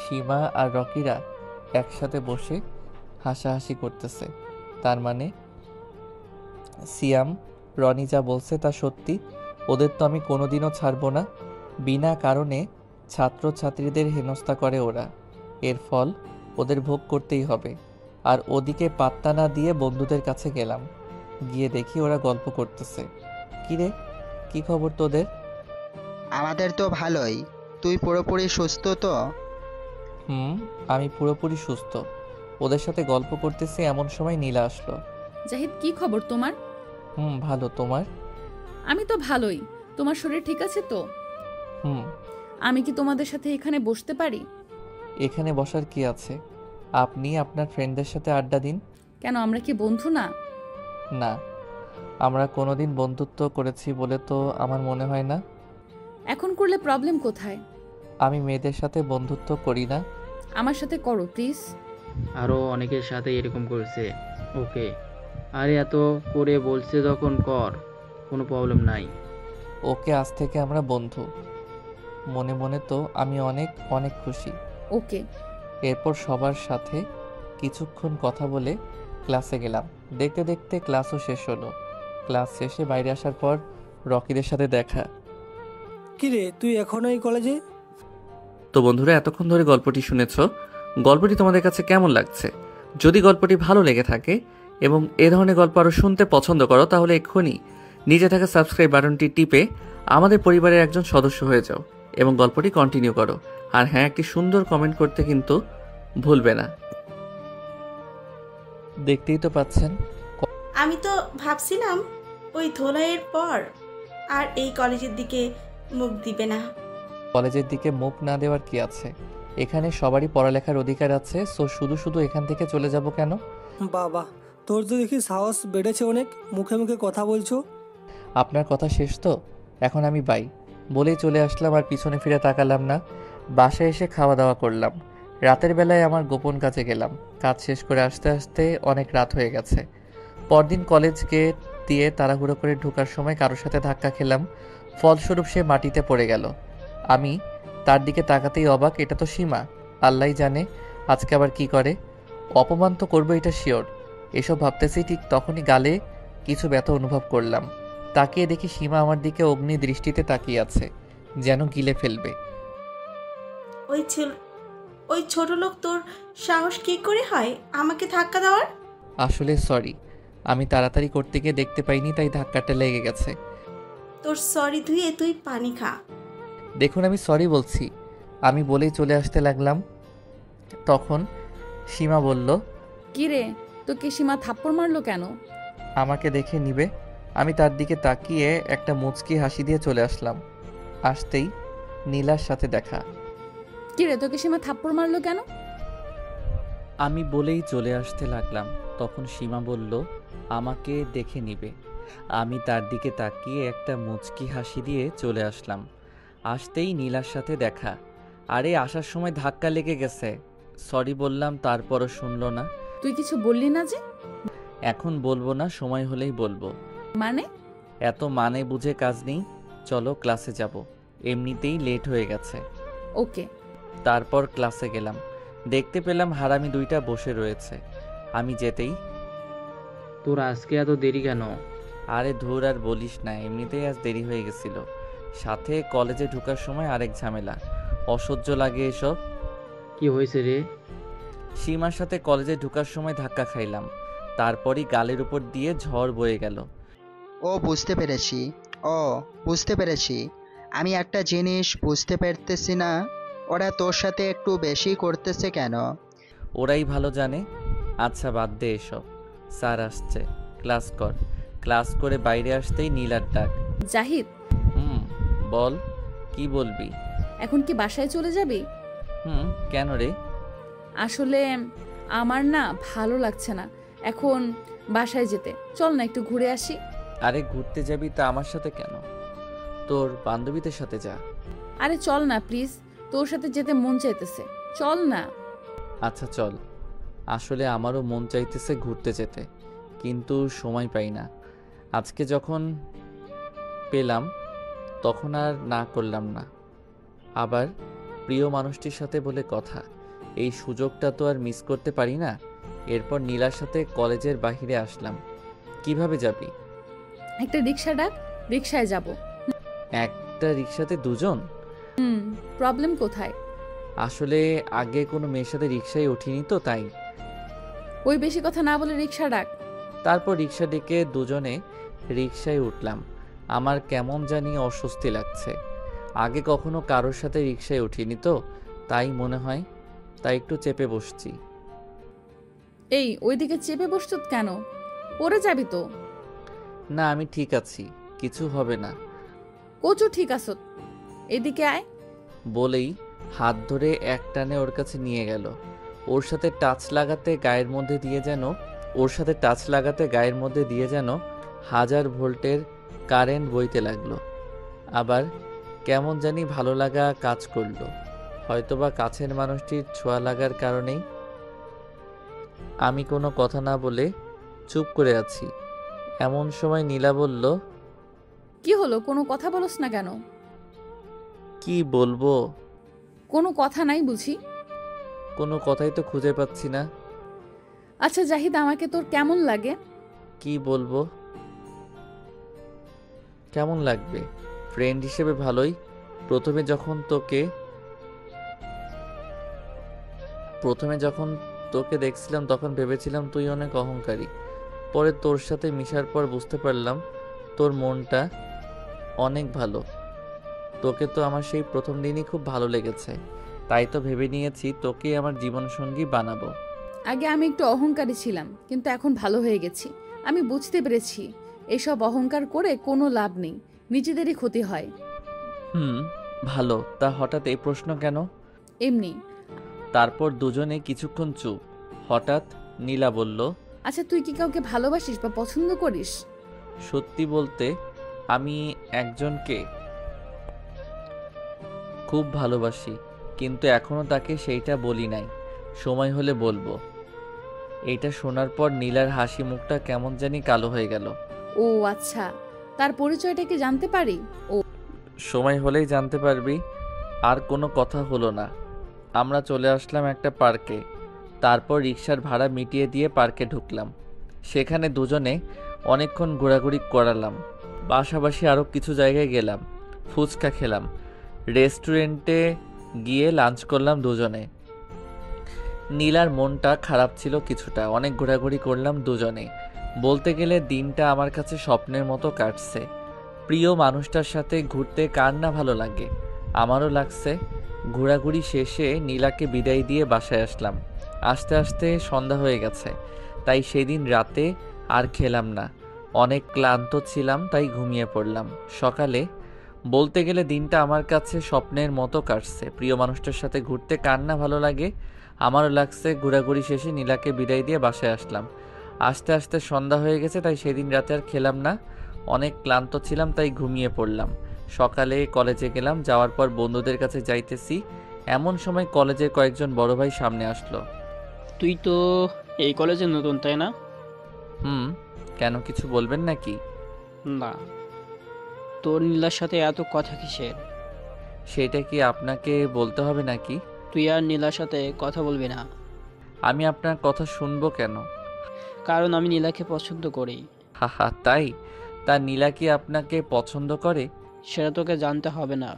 সীমা আর রকিরা একসাথে বসে হাসাহাসি করতেছে। তার মানে সিয়াম রনি যা বলছে তা সত্যি। ওদের তো আমি কোনোদিনও ছাড়বো না। বিনা কারণে ছাত্রছাত্রীদের হেনস্থা করে ওরা, এর ফল ওদের ভোগ করতেই হবে। আর ওদিকে পাত্তা না দিয়ে বন্ধুদের কাছে গেলাম। গিয়ে দেখি ওরা গল্প করতেছে। কি রে, কি খবর তোদের?
আমাদের তো ভালোই। তুই পুরোপুরি সুস্থ তো?
আমি পুরোপুরি সুস্থ। ওদের সাথে গল্প করতেছি এমন সময় নীলা আসলো।
জাহিদ, কি খবর তোমার?
ভালো, তোমার?
আমি তো ভালোই। তোমার শরীর ঠিক আছে তো? আমি কি তোমাদের সাথে এখানে বসতে পারি?
এখানে বসার কি আছে? আপনি আপনার ফ্রেন্ডদের সাথে আড্ডা দিন।
কেন, আমরা কি বন্ধু না?
না, আমরা কোনোদিন বন্ধুত্ব করেছি বলে তো আমার মনে হয় না।
এখন করলে প্রবলেম কোথায়?
আমি মেয়েদের সাথে বন্ধুত্ব করি না।
আমার সাথে করো প্লিজ।
আরও অনেকের সাথে এরকম করেছে। ওকে, আরে এত করে বলছে যখন কর, কোনো প্রবলেম নাই।
ওকে, আজ থেকে আমরা বন্ধু। মনে মনে তো আমি অনেক অনেক খুশি।
ওকে।
এরপর সবার সাথে কিছুক্ষণ কথা বলে ক্লাসে গেলাম। দেখতে দেখতে ক্লাসও শেষ হলো। ক্লাস শেষে বাইরে আসার পর রকিদের সাথে দেখা।
কিরে, তুই এখনো এই কলেজে?
তো বন্ধুরা, এতক্ষণ ধরে গল্পটি শুনেছো। গল্পটি তোমাদের কাছে কেমন লাগছে? যদি গল্পটি ভালো লেগে থাকে এবং এ ধরনের গল্প আরও শুনতে পছন্দ করো, তাহলে এক্ষুনি নিচে থাকা সাবস্ক্রাইব বাটনটি টিপে আমাদের পরিবারের একজন সদস্য হয়ে যাও এবং গল্পটি কন্টিনিউ করো। আর হ্যাঁ, একটি সুন্দর কমেন্ট করতে কিন্তু ভুলবে না। দেখতেই তো পাচ্ছেন,
আমি তো ভাবছিলাম ওই ধোলাইয়ের পর আর এই কলেজের দিকে মুখ দিবে না।
কলেজের দিকে মুখ না দেওয়ার কি আছে? এখানে সবারই পড়ালেখার অধিকার আছে। সো শুধু শুধু এখান থেকে চলে যাব কেন?
বাবা, তোর তো দেখি সাহস বেড়েছে অনেক, মুখে মুখে কথা বলছো।
আপনার কথা শেষ তো? এখন আমি বাই বলেই চলে আসলাম আর পিছনে ফিরে তাকালাম না। বাসায় এসে খাওয়া দাওয়া করলাম। রাতের বেলায় আমার গোপন কাজে গেলাম। কাজ শেষ করে আসতে আসতে অনেক রাত হয়ে গেছে। পরদিন কলেজ গেট দিয়ে তাড়াহুড়ো করে ঢোকার সময় কারোর সাথে ধাক্কা খেলাম। ফলস্বরূপ সে মাটিতে পড়ে গেল। আমি তার দিকে তাকাতেই অবাক। এটা তো সীমা। আল্লাহই জানে আজকে আবার কি করে। অপমান তো করবো, এটা শিওর। এসব ভাবতেছি ঠিক তখনই গালে কিছু ব্যথা অনুভব করলাম। তাকিয়ে দেখি সীমা আমার দিকে অগ্নি দৃষ্টিতে তাকিয়ে আছে, যেন গিলে ফেলবে।
ওই ছোট লোক তোর সাহস কি করে হয় আমাকে ধাক্কা দেওয়ার?
আসলে সরি, আমি তাড়াতাড়ি করতে গিয়ে দেখতে পাইনি, তাই ধাক্কাটা লেগে গেছে।
তোর সরি ধুয়ে তুই পানি খা।
দেখুন, আমি সরি বলছি, আমি বলেই চলে আসতে লাগলাম। তখন সীমা বলল,
কি রে, তোকে সীমা থাপ্পড় মারলো কেন?
আমাকে দেখে নিবে। আমি তার দিকে তাকিয়ে একটা মুচকি হাসি দিয়ে চলে আসলাম। আসতেই নীলার সাথে দেখা।
কি রে, তোকে সীমা থাপ্পড় মারলো কেন?
আমি বলেই চলে আসতে লাগলাম। তখন সীমা বলল, আমাকে দেখে নিবে। আমি তার দিকে তাকিয়ে একটা মুচকি হাসি দিয়ে চলে আসলাম। আসতেই নীলার সাথে দেখা। আরে আসার সময় ধাক্কা লেগে গেছে। সরি বললাম, তারপরও শুনলো না।
তুই কিছু বললি না যে?
এখন বলবো না, সময় হলেই বলবো।
মানে?
এত মানে বুঝে কাজ নেই, চলো ক্লাসে যাব। এমনিতেই লেট হয়ে গেছে।
ওকে।
তারপর ক্লাসে গেলাম। দেখতে পেলাম হারামি দুইটা বসে রয়েছে। আমি যেতেই,
তোর আজকে এত দেরি কেন?
আরে ধুর, আর বলিস না, এমনিতেই আজ দেরি হয়ে গেছিল। সাথে কলেজে ঢোকার সময় আরেক ঝামেলা। অসহ্য লাগে এসব।
কি হয়েছে রে?
সীমার সাথে কলেজে ঢোকার সময় ধাক্কা খাইলাম। তারপরই গালের উপর দিয়ে ঝড় বয়ে গেল।
বুঝতে পেরেছি। আমি একটা জিনিস বুঝতে পারতেছি না, ওরা তোর সাথে একটু বেশি করতেছে কেন?
ওরাই ভালো জানে। আচ্ছা বাদ দে এসব। স্যার আসছে, ক্লাস কর। ক্লাস করে বাইরে আসতেই নীলার ডাক।
জাহিদ।
বল, কি বলবি?
এখন কি বাসায় চলে যাবি?
কেন রে?
আসলে আমার না ভালো লাগছে না এখন বাসায় যেতে। চল না একটু ঘুরে আসি।
আরে ঘুরতে যাবি তা আমার সাথে কেন? তোর বান্ধবীদের সাথে যা।
আরে চল না প্লিজ, তোর সাথে যেতে মন চাইতেছে, চল না।
আচ্ছা চল। আসলে আমারও মন চাইতেছে ঘুরতে যেতে, কিন্তু সময় পাই না। আজকে যখন পেলাম তখন আর না করলাম না। আবার প্রিয় মানুষটির সাথে বলে কথা, এই সুযোগটা তো আর মিস করতে পারি না। এরপর নীলার সাথে কলেজের বাহিরে আসলাম। কিভাবে যাবি?
একটা রিক্সা ডাক, রিক্সায় যাব।
একটা রিক্সাতে দুজন?
প্রবলেম কোথায়?
আসলে আগে কোনো মেয়ের সাথে রিক্সায় উঠিনি তো, তাই।
ওই বেশি কথা না বলে রিক্সা ডাক।
তারপর রিক্সা ডেকে দুজনে রিক্সায় উঠলাম। আমার কেমন জানি অস্বস্তি লাগছে। আগে কখনো কারোর সাথে রিক্সায় উঠিনি তো, তাই মনে হয়, তাই একটু চেপে বসছি।
এই ওইদিকে চেপে বসছ কেন? পড়ে যাবি তো।
না, আমি ঠিক আছি, কিছু হবে না।
কচু ঠিক আছো, এদিকে আয়।
বলেই হাত ধরে এক টানে ওর কাছে নিয়ে গেল। ওর সাথে টাচ লাগাতে গায়ের মধ্যে দিয়ে যেন 1000 ভোল্টের কারেন্ট বইতে লাগলো। আবার কেমন জানি ভালো লাগা কাজ করলো, হয়তোবা কাছের মানুষটির ছোঁয়া লাগার কারণেই। আমি কোনো কথা না বলে চুপ করে আছি। এমন সময় নীলা বলল,
কি হলো, কোনো কথা বলস না কেন?
কি বলবো?
কোনো কথা নাই বুঝি?
কোনো কথাই তো খুঁজে পাচ্ছি না।
আচ্ছা জাহিদ, আমাকে তোর কেমন লাগে?
কি বলবো? কেমন লাগবে? ফ্রেন্ড হিসেবে ভালোই। প্রথমে যখন তোকে দেখছিলাম তখন ভেবেছিলাম তুই অনেক অহংকারী। পরে তোর সাথে মিশার পর বুঝতে পারলাম তোর মনটা অনেক ভালো। তোকে তো আমার সেই প্রথম দিনই খুব ভালো লেগেছে, তাই তো ভেবে নিয়েছি তোকে আমার জীবনসঙ্গী বানাবো।
আগে আমি একটু অহংকারী ছিলাম, কিন্তু এখন ভালো হয়ে গেছি। আমি বুঝতে পেরেছি এসব অহংকার করে কোনো লাভ নেই, নিজেদেরই ক্ষতি হয়।
ভালো। তা হঠাৎ এই প্রশ্ন কেন?
এমনি।
তারপর দুজনে কিছুক্ষণ চুপ। হঠাৎ নীলা বলল,
আচ্ছা তুই কি কাউকে ভালোবাসিস বা পছন্দ করিস?
সত্যি বলতে আমি একজনকে খুব ভালোবাসি, কিন্তু এখনো তাকে সেইটা বলি নাই। সময় হলে বলবো। এইটা শোনার পর নীলার হাসি মুখটা কেমন জানি কালো হয়ে গেল।
ও আচ্ছা, তার পরিচয়টা কি জানতে পারি? ও,
সময় হলেই জানতে পারবি। আর কোনো কথা হলো না। আমরা চলে আসলাম একটা পার্কে। তারপর রিক্সার ভাড়া মিটিয়ে দিয়ে পার্কে ঢুকলাম। সেখানে দুজনে অনেকক্ষণ ঘোরাঘুরি করালাম। পাশাপাশি আরও কিছু জায়গায় গেলাম, ফুচকা খেলাম, রেস্টুরেন্টে গিয়ে লাঞ্চ করলাম দুজনে। নীলার মনটা খারাপ ছিল কিছুটা। অনেক ঘোরাঘুরি করলাম দুজনে। বলতে গেলে দিনটা আমার কাছে স্বপ্নের মতো কাটছে। প্রিয় মানুষটার সাথে ঘুরতে কার না ভালো লাগে? আমারও লাগছে। ঘোরাঘুরি শেষে নীলাকে বিদায় দিয়ে বাসায় আসলাম। আস্তে আস্তে সন্ধ্যা হয়ে গেছে, তাই সেদিন রাতে আর খেলাম না। অনেক ক্লান্ত ছিলাম, তাই ঘুমিয়ে পড়লাম। সকালে বলতে গেলে দিনটা আমার কাছে স্বপ্নের মতো কাটছে। প্রিয় মানুষটার সাথে ঘুরতে কার না ভালো লাগে? আমারও লাগছে। ঘোরাঘুরি শেষে নীলাকে বিদায় দিয়ে বাসায় আসলাম। আস্তে আস্তে সন্ধ্যা হয়ে গেছে, তাই সেদিন রাতে আর খেলাম না। অনেক ক্লান্ত ছিলাম, তাই ঘুমিয়ে পড়লাম। সকালে কলেজে গেলাম। যাওয়ার পর বন্ধুদের কাছে যাইতেছি, এমন সময় কলেজের কয়েকজন বড় ভাই সামনে আসলো।
তুই তো এই কলেজে নতুন, তাই না?
কেন, কিছু বলবেন নাকি?
না, তোর নীলার সাথে এত কথা কিসের?
সেটা কি আপনাকে বলতে হবে নাকি?
তুই আর নীলার সাথে কথা বলবি না।
আমি আপনার কথা শুনবো কেন?
কারণ আমি নীলাকে পছন্দ করি।
হাহা, তাই? তা নীলা কি আপনাকে পছন্দ করে?
সেটা তোকে জানতে হবে না।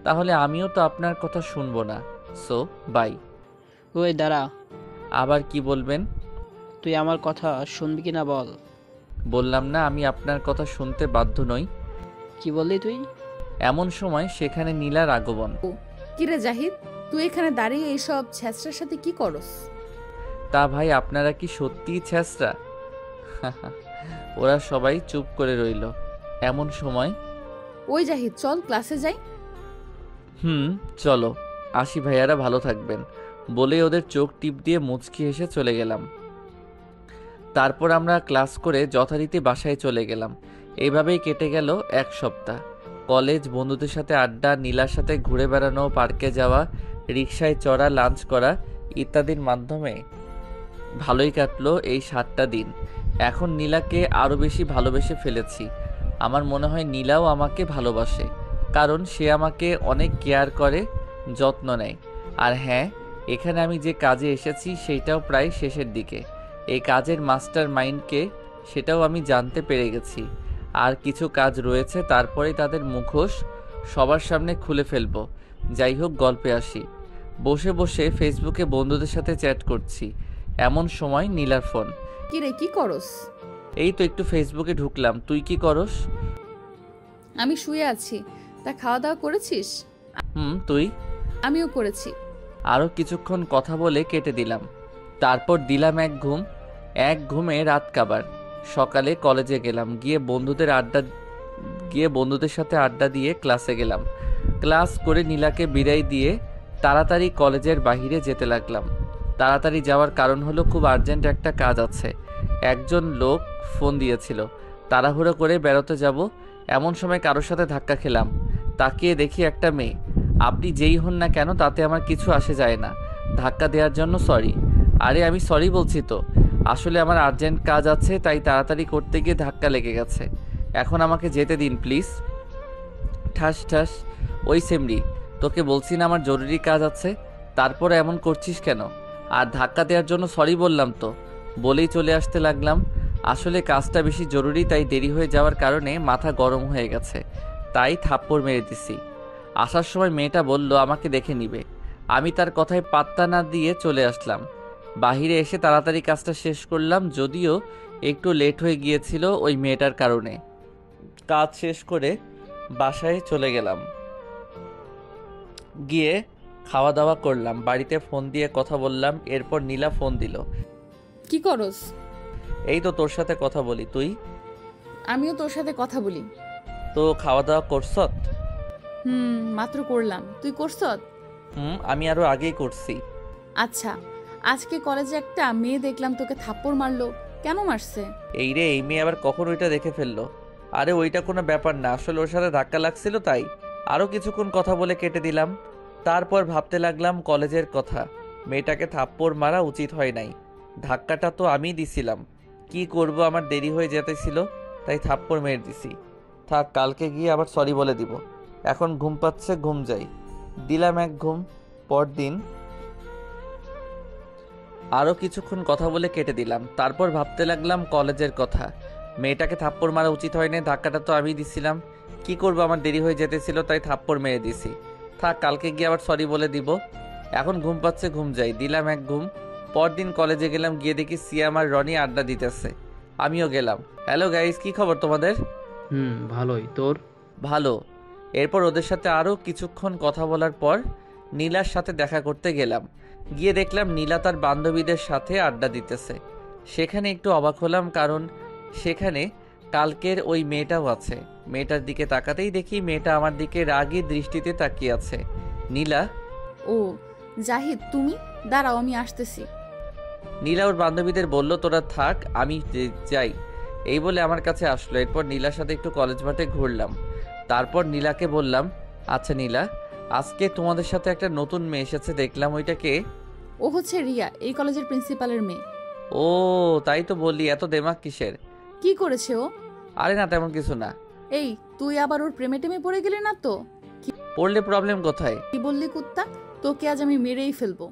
তাহলে আমিও তো আপনার কথা শুনবো না। So bye.
ওই দাঁড়া।
আবার কি বলবেন?
তুই আমার কথা শুনবি কিনা বল।
বললাম না আমি আপনার কথা শুনতে বাধ্য নই।
কি বললি তুই?
এমন সময় সেখানে নীলার আগমন।
কিরে জাহিদ, তুই এখানে দাঁড়িয়ে এইসব ছ্যাঁচড়ার সাথে কি করস?
তা ভাই, আপনারা কি সত্যিই ছ্যাঁচড়া? ওরা সবাই চুপ করে রইল। এমন সময়,
ওই জাহিদ চল ক্লাসে যাই।
চলো। আসি ভাইয়ারা, ভালো থাকবেন বলে ওদের চোখ টিপ দিয়ে মুচকি হেসে চলে গেলাম। তারপর আমরা ক্লাস করে যথারীতি বাসায় চলে গেলাম। এইভাবেই কেটে গেল এক সপ্তাহ। কলেজ, বন্ধুদের সাথে আড্ডা, নীলার সাথে ঘুরে বেড়ানো, পার্কে যাওয়া, রিকশায় চড়া, লাঞ্চ করা ইত্যাদির মাধ্যমে ভালোই কাটলো এই 7টা দিন। এখন নীলাকে আরও বেশি ভালোবেসে ফেলেছি। আমার মনে হয় নীলাও আমাকে ভালোবাসে, কারণ সে আমাকে অনেক কেয়ার করে, যত্ন নেয়। আর হ্যাঁ, এখানে আমি যে কাজে এসেছি সেইটাও প্রায় শেষের দিকে। এই কাজের মাস্টার মাইন্ডকে সেটাও আমি জানতে পেরে গেছি। আর কিছু কাজ রয়েছে, তারপরেই তাদের মুখোশ সবার সামনে খুলে ফেলবো। যাই হোক, গল্পে আসি। বসে বসে ফেসবুকে বন্ধুদের সাথে চ্যাট করছি। এমন সময় নীলার ফোন।
কি রে, কি করস?
এই তো একটু ফেসবুকে ঢুকলাম, তুই কি করস?
আমি শুয়ে আছি। তা খাওয়া দাওয়া করেছিস?
তুই?
আমিও করেছি।
আরও কিছুক্ষণ কথা বলে কেটে দিলাম। তারপর দিলাম এক ঘুম। এক ঘুমে রাত কাবার। সকালে কলেজে গেলাম, গিয়ে বন্ধুদের সাথে আড্ডা দিয়ে ক্লাসে গেলাম। ক্লাস করে নীলাকে বিদায় দিয়ে তাড়াতাড়ি কলেজের বাইরে যেতে লাগলাম। তাড়াতাড়ি যাওয়ার কারণ হলো খুব আর্জেন্ট একটা কাজ আছে। একজন লোক ফোন দিয়েছিল, তাড়াহুড়ো করে বেরোতে যাব, এমন সময় কারোর সাথে ধাক্কা খেলাম। তাকিয়ে দেখি একটা মেয়ে। আপনি যেই হন না কেন তাতে আমার কিছু আসে যায় না। ধাক্কা দেওয়ার জন্য সরি। আরে আমি সরি বলছি তো, আসলে আমার আর্জেন্ট কাজ আছে, তাই তাড়াতাড়ি করতে গিয়ে ধাক্কা লেগে গেছে। এখন আমাকে যেতে দিন প্লিজ। ঠাস ঠাস। ওই সেমরি, তোকে বলছি না আমার জরুরি কাজ আছে, তারপরে এমন করছিস কেন? আর ধাক্কা দেওয়ার জন্য সরি বললাম তো, বলেই চলে আসতে লাগলাম। আসলে কাজটা বেশি জরুরি, তাই দেরি হয়ে যাওয়ার কারণে মাথা গরম হয়ে গেছে, তাই থাপ্পড় মেরে দিছি। আসার সময় মেয়েটা বলল আমাকে দেখে নিবে। আমি তার কথায় পাত্তা না দিয়ে চলে আসলাম। বাহিরে এসে তাড়াতাড়ি কাজটা শেষ করলাম, যদিও একটু লেট হয়ে গিয়েছিল ওই মেয়েটার কারণে। কাজ শেষ করে বাসায় চলে গেলাম। গিয়ে খাওয়া দাওয়া করলাম, বাড়িতে ফোন দিয়ে কথা বললাম। এরপর নীলা ফোন দিল।
কি করস?
এই তো তোর সাথে কথা বলি, তুই?
আমিও তোর সাথে কথা বলি।
তো খাওয়া দাওয়া করছত?
মাত্র করলাম, তুই করছত?
আমি আরো আগেই করছি।
আচ্ছা, আজকে কলেজে একটা মেয়ে দেখলাম তোকে থাপ্পড় মারলো, কেন মারছে?
এই রে, এই মেয়ে আবার কখন ওইটা দেখে ফেললো? আরে ওইটা কোনো ব্যাপার না, আসলে ওর সাথে ধাক্কা লাগছিল, তাই আরো কিছুক্ষণ কথা বলে কেটে দিলাম। তারপর ভাবতে লাগলাম কলেজের কথা। মেয়েটাকে থাপ্পড় মারা উচিত হয় নাই, ধাক্কাটা তো আমিই দিছিলাম। কি করব, আমার দেরি হয়ে যেতেছিল, তাই থাপ্পড় মেরে দিছি। থাক, কালকে গিয়ে আবার সরি বলে দিব। এখন ঘুম পাচ্ছে, ঘুম যাই। দিলাম এক ঘুম। পরদিন আরও কিছুক্ষণ কথা বলে কেটে দিলাম। তারপর ভাবতে লাগলাম কলেজের কথা। মেয়েটাকে থাপ্পড় মারা উচিত হয়নি, ধাক্কাটা তো আমি দিছিলাম। কি করব, আমার দেরি হয়ে যেতেছিল, তাই থাপ্পড় মেরে দিছি। থাক, কালকে গিয়ে আবার সরি বলে দিব। এখন ঘুম পাচ্ছে, ঘুম যাই। দিলাম এক ঘুম। পরদিন কলেজে গেলাম, গিয়ে দেখি সিয়াম আর রনি আড্ডা দিতেছে। আমিও গেলাম। হ্যালো গাইস, কি খবর তোমাদের?
ভালোই, তোর?
ভালো। এরপর ওদের সাথে আরও কিছুক্ষণ কথা বলার পর নীলার সাথে দেখা করতে গেলাম। গিয়ে দেখলাম নীলা তার বান্ধবীদের সাথে আড্ডা দিতেছে। সেখানে একটু অবাক হলাম, কারণ সেখানে কালকের ওই মেয়েটাও আছে। মেয়েটার দিকে তাকাতেই দেখি মেয়েটা আমার দিকে রাগী দৃষ্টিতে তাকিয়ে আছে। নীলা?
ও জাহিদ, তুমি দাঁড়াও, আমি আসতেছি।
নীলা ওর বান্ধবীদের বলল তোরা থাক, আমি যাই, এই বলে আমার কাছে আসলো। এরপর নীলার সাথে একটু কলেজ মাঠে ঘুরলাম। তারপর নীলাকে বললাম, আচ্ছা নীলা, আজকে তোমাদের সাথে একটা নতুন মেয়ে এসেছে দেখলাম, ওইটা কে?
ও হচ্ছে রিয়া, এই কলেজের প্রিন্সিপালের মেয়ে।
ও তাই তো বললি, এত দেমাগ কিসের?
কি করেছে ও?
আরে না, তেমন কিছু না।
এই, তুই আবার ওর প্রেমে টেমে পড়ে গেলি না তো?
পড়লে প্রবলেম কোথায়?
কি বললি কুত্তা, তোকে আজ আমি মেরেই ফেলবো।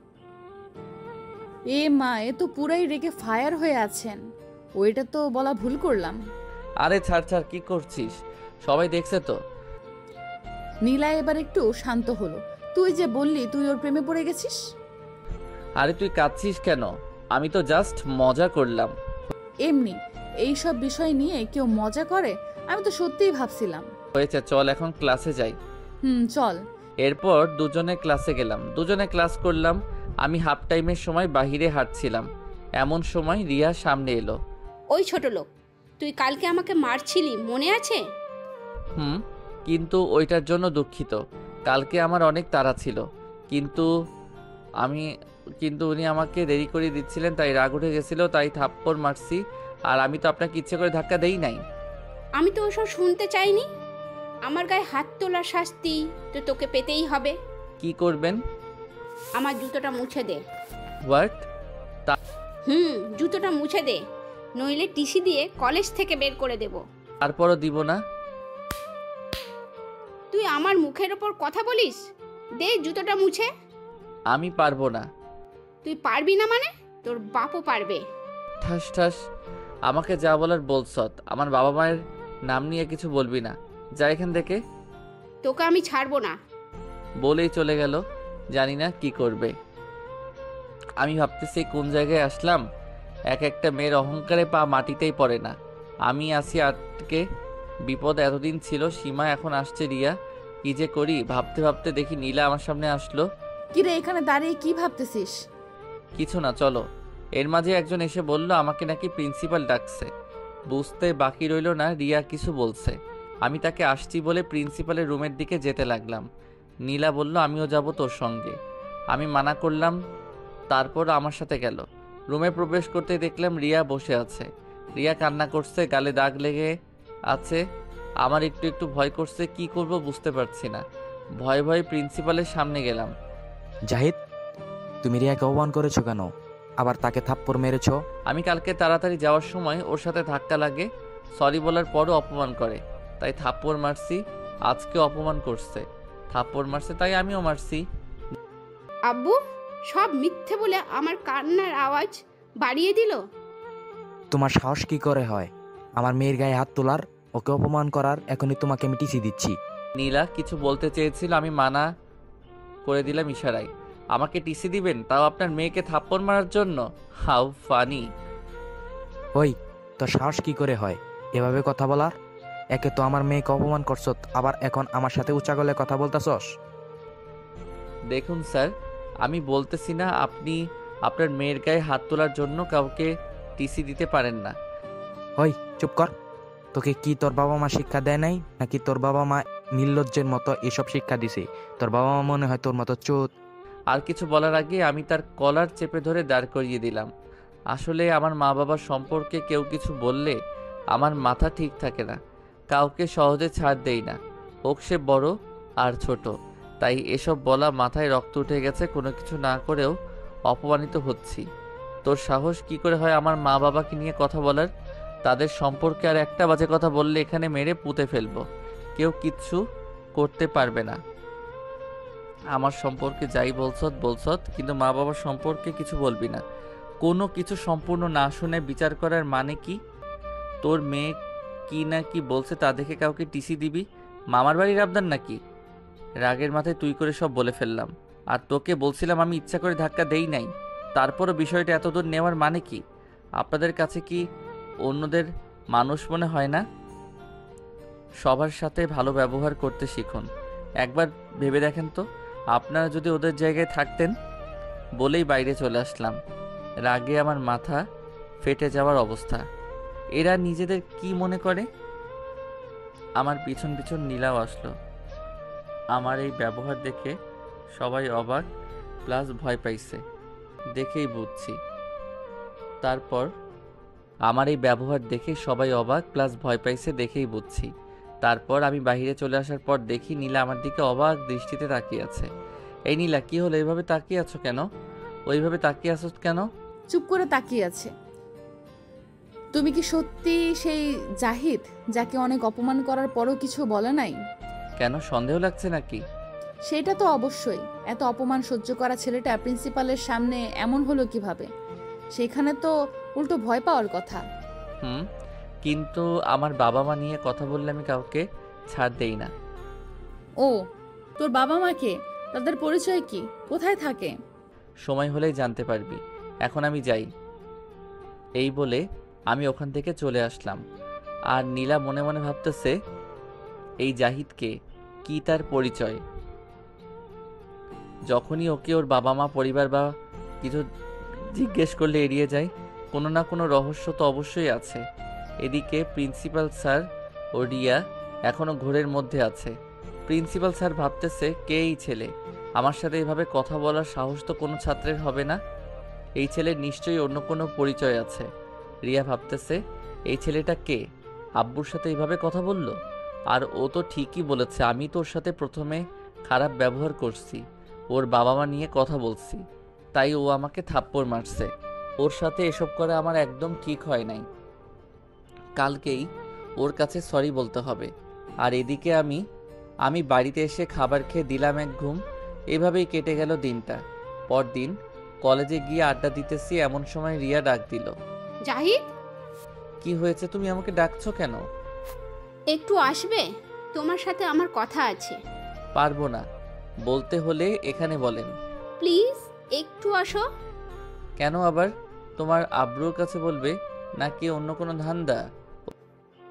এ মা, এ তো পুরাই রেগে ফায়ার হয়ে আছেন। ওইটা তো বলা ভুল করলাম।
আরে ছাড় ছাড়, কি করছিস? সবাই দেখছে তো।
নীলা এবার একটু শান্ত হলো। তুই যে বললি তুই ওর প্রেমে পড়ে গেছিস।
আরে তুই কাঁদছিস কেন? আমি তো জাস্ট মজা করলাম।
এমনি এইসব বিষয় নিয়ে কেউ মজা করে? আমি তো সত্যিই ভাবছিলাম।
হয়েছে, চল এখন ক্লাসে যাই।
চল।
এরপর দুজনে ক্লাসে গেলাম, দুজনে ক্লাস করলাম। আমি হাফ টাইমের সময় বাহিরে হাঁটছিলাম, এমন সময় রিয়া সামনে এলো।
ওই ছোট লোক, তুই কালকে আমাকে মারছিলি, মনে আছে?
কিন্তু ওইটার জন্য দুঃখিত। কালকে আমার অনেক তাড়া ছিল, কিন্তু উনি আমাকে দেরি করে দিচ্ছিলেন, তাই রাগ উঠে গেছিল, তাই থাপ্পড় মারছি। আর আমি তো আপনাকে ইচ্ছে করে ধাক্কা দেই নাই।
আমি তো ওসব শুনতে চাইনি। আমার গায়ে হাত তোলার শাস্তি তো তোকে পেতেই হবে।
কি করবেন?
আমার জুতোটা মুছে দে।
হোয়াট?
জুতোটা মুছে দে, নইলে টিসি দিয়ে কলেজ থেকে বের করে দেব।
তারপরও দিব না।
তুই আমার মুখের ওপর কথা বলিস? দে জুতোটা মুছে।
আমি পারবো না।
তুই পারবি না মানে? তোর বাপও পারবে।
ঠাস ঠাস। আমাকে যা বলার বলছত, আমার বাবা মায়ের নাম নিয়ে কিছু বলবি না, যা এখান থেকে।
তোকে আমি ছাড়বো না।
বলেই চলে গেল। জানি না কি করবে। আমি ভাবতেছি কোন জায়গায় আসলাম। এক একটা মেয়ের অহংকারে পা মাটিতেই পড়ে না। আমি আসি আটকে, বিপদ এতদিন ছিল সীমা, এখন আসছে রিয়া। কি যে করি ভাবতে ভাবতে দেখি নীলা আমার সামনে আসলো।
কিরে এখানে দাঁড়িয়ে কি ভাবতেছিস?
কিছু না, চলো। এর মাঝে একজন এসে বলল আমাকে নাকি প্রিন্সিপাল ডাকছে। বুঝতে বাকি রইল না রিয়া কিছু বলছে। আমি তাকে আসছি বলে প্রিন্সিপালের রুমের দিকে যেতে লাগলাম। নীলা বলল আমিও যাব তোর সঙ্গে। আমি মানা করলাম, তারপর আমার সাথে গেল। রুমে প্রবেশ করতে দেখলাম রিয়া বসে আছে। রিয়া কান্না করছে, গালে দাগ লেগে আছে। আমার একটু একটু ভয় করছে, কি করব বুঝতে পারছি না। ভয়ে ভয়ে প্রিন্সিপালের সামনে গেলাম।
জাহিদ, তুমি রিয়াকে অপমান করেছো কেন? আবার তাকে থাপ্পড় মেরেছো?
আমি কালকে তাড়াতাড়ি যাওয়ার সময় ওর সাথে ধাক্কা লাগে, সরি বলার পরও অপমান করে, তাই থাপ্পড় মারছি। আজকে অপমান করছে, থাপ্পড় মারছে, তাই আমিও মারছি।
আব্বু সব মিথ্যে বলে আমার কান্নার আওয়াজ বাড়িয়ে দিল।
তোমার সাহস কি করে হয় আমার মেয়ের গায়ে হাত তোলার, ওকে অপমান করার? এখনই তোমাকে আমি টিসি দিচ্ছি।
নীলা কিছু বলতে চেয়েছিল, আমি মানা করে দিলাম ইশারায়। আমাকে টিসি দিবেন, তাও আপনার মেয়েকে থাপ্পড় মারার জন্য? How funny.
ওই, তোর সাহস কি করে হয় এভাবে কথা বলার? একে তো আমার মেয়েকে অপমান করছত, আবার এখন আমার সাথে উঁচা গলায় কথা বলতাছস।
দেখুন স্যার, আমি বলতেছি না আপনি আপনার মেয়ের গায়ে হাত তোলার জন্য কাউকে টিসি দিতে পারেন না।
ওই চুপ কর। তোকে কি তোর বাবা মা শিক্ষা দেয় নাই, নাকি তোর বাবা মা নির্লজ্জের মতো এসব শিক্ষা দিছে? তোর বাবা মা মনে হয় তোর মতো চোদ।
আর কিছু বলার আগে আমি তার কলার চেপে ধরে দাঁড় করিয়ে দিলাম। আসলে আমার মা বাবার সম্পর্কে কেউ কিছু বললে আমার মাথা ঠিক থাকে না, কাউকে সহজে ছাড় দেই না, হোক সে বড় আর ছোট। তাই এসব বলা মাথায় রক্ত উঠে গেছে, কোনো কিছু না করেও অপমানিত হচ্ছি। তোর সাহস কি করে হয় আমার মা বাবাকে নিয়ে কথা বলার? তাদের সম্পর্কে আর একটা বাজে কথা বললে এখানে মেরে পুঁতে ফেলবো, কেউ কিচ্ছু করতে পারবে না। আমার সম্পর্কে যাই বলছত, কিন্তু মা বাবার সম্পর্কে কিছু বলবি না। কোনো কিছু সম্পূর্ণ না শুনে বিচার করার মানে কি? তোর মেয়ে কি না কি বলছে তা দেখে কাউকে টিসি দিবি? মামার বাড়ির আবদার নাকি? রাগের মাথায় তুই করে সব বলে ফেললাম। আর তোকে বলছিলাম আমি ইচ্ছা করে ধাক্কা দেই নাই। তারপরও বিষয়টা এতদূর নেওয়ার মানে কি? আপনাদের কাছে কি অন্যদের মানুষ মনে হয় না? সবার সাথে ভালো ব্যবহার করতে শিখুন। একবার ভেবে দেখেন তো, আপনারা যদি ওদের জায়গায় থাকতেন। বলেই বাইরে চলে আসলাম। রাগে আমার মাথা ফেটে যাওয়ার অবস্থা। এরা নিজেদের কি মনে করে? আমার পিছন পিছন নীলাও আসলো। আমার এই ব্যবহার দেখে সবাই অবাক প্লাস ভয় পাইছে, দেখেই বুঝছি। তারপর আমার এই ব্যবহার দেখে সবাই অবাক প্লাস ভয় পাইছে, দেখেই বুঝছি। তারপর আমি বাইরে চলে আসার পর দেখি নীলা আমার দিকে অবাক দৃষ্টিতে তাকিয়ে আছে। এই নীলা, কি হলো? এইভাবে তাকিয়ে আছো কেন? ওইভাবে তাকিয়ে আছো কেন?
চুপ করে তাকিয়ে আছে। তুমি কি সত্যি সেই জাহিদ যাকে অনেক অপমান করার পরও কিছু বলে নাই?
কেন, সন্দেহ লাগছে নাকি?
সেটা তো অবশ্যই। এত অপমান সহ্য করা ছেলেটা প্রিন্সিপালের সামনে এমন হলো কিভাবে? সেখানে তো উল্টো ভয় পাওয়ার কথা।
কিন্তু আমার বাবা মা নিয়ে কথা বললে আমি কাউকে ছাড় দেই না।
ও, তোর বাবা মাকে? তাদের পরিচয় কি? কোথায় থাকে?
সময় হলেই জানতে পারবি। এখন আমি যাই। এই বলে আমি ওখান থেকে চলে আসলাম। আর নীলা মনে মনে ভাবতেছে এই জাহিদকে, কি তার পরিচয়? যখনই ওকে ওর বাবা মা পরিবার বা কিছু জিজ্ঞেস করলে এড়িয়ে যায়। কোনো না কোনো রহস্য তো অবশ্যই আছে। এদিকে প্রিন্সিপাল স্যার ও রিয়া এখনো ঘোরের মধ্যে আছে। প্রিন্সিপাল স্যার ভাবতেছে কে এই ছেলে, আমার সাথে এভাবে কথা বলার সাহস তো কোনো ছাত্রের হবে না। এই ছেলের নিশ্চয়ই অন্য কোনো পরিচয় আছে। রিয়া ভাবতেছে এই ছেলেটা কে, আব্বুর সাথে এইভাবে কথা বলল। আর ও তো ঠিকই বলেছে, আমি তো ওর সাথে প্রথমে খারাপ ব্যবহার করছি, ওর বাবা মা নিয়ে কথা বলছি, তাই ও আমাকে থাপ্পড় মারছে। ওর সাথে এসব করা আমার একদম ঠিক হয় নাই। কালকেই ওর কাছে সরি বলতে হবে। আর এদিকে আমি বাড়িতে এসে খাবার খেয়ে দিলাম এক ঘুম। এভাবেই কেটে গেল দিনটা। পরদিন কলেজে গিয়ে আড্ডা দিতেছি, এমন সময় রিয়া ডাক দিল।
জাহিদ,
কি হয়েছে? তুমি আমাকে ডাকছো কেন?
একটু আসবে? তোমার সাথে আমার কথা আছে।
পারবো না, বলতে হলে এখানে বলেন।
প্লিজ একটু আসো।
কেন আবার? তোমার আব্রুর কাছে বলবে নাকি অন্য কোনো ধান্দা?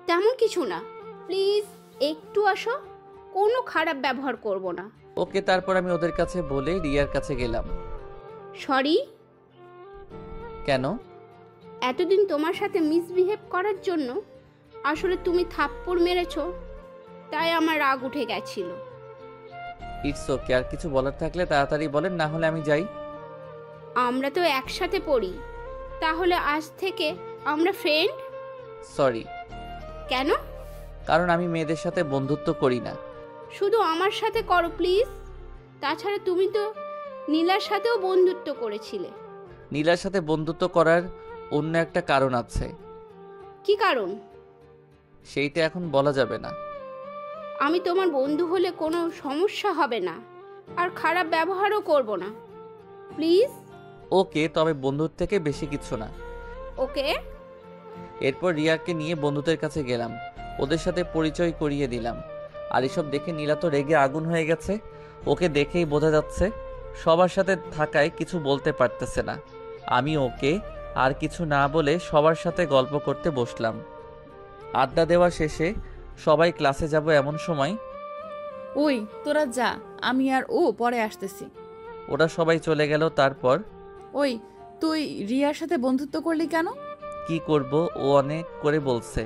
তেমন কিছু না, প্লিজ একটু আসো, কোনো খারাপ ব্যবহার করব না।
ওকে, তারপর আমি ওদের কাছে বলে রিয়ার কাছে গেলাম।
সরি।
কেন?
এতদিন তোমার সাথে মিসবিহেভ করার জন্য। আসলে তুমি থাপ্পড় মেরেছো, তাই আমার রাগ উঠে গেছিল।
ইটস ওকে, আর কিছু বলার থাকলে তাড়াতাড়ি বলেন, না হলে আমি যাই।
আমরা তো একসাথে পড়ি, তাহলে আজ থেকে আমরা ফ্রেন্ড।
সরি।
কেন?
কারণ আমি মেয়েদের সাথে বন্ধুত্ব করি না।
শুধু আমার সাথে করো প্লিজ। তাছাড়া তুমি তো নীলার সাথেও বন্ধুত্ব করেছিলে।
নীলার সাথে বন্ধুত্ব করার অন্য একটা কারণ আছে।
কি কারণ?
সেইটা এখন বলা যাবে না।
আমি তোমার বন্ধু হলে কোনো সমস্যা হবে না, আর খারাপ ব্যবহারও করব না, প্লিজ।
ওকে, তবে বন্ধুর থেকে বেশি কিছু না।
ওকে।
এরপর রিয়াকে নিয়ে বন্ধুদের কাছে গেলাম, ওদের সাথে পরিচয় করিয়ে দিলাম। আর এসব দেখে নীলা তো রেগে আগুন হয়ে গেছে। ওকে দেখেই বোঝা যাচ্ছে সবার সাথে থাকায় কিছু বলতে পারতেছে না। আমি ওকে আর কিছু না বলে সবার সাথে গল্প করতে বসলাম। আড্ডা দেওয়া শেষে সবাই ক্লাসে যাব এমন সময়,
ওই তোরা যা, আমি আর ও পরে আসতেছি।
ওরা সবাই চলে গেল। তারপর
ওই তুই রিয়ার সাথে বন্ধুত্ব করলি কেন?
কি করব, ও অনেক করে বলছে।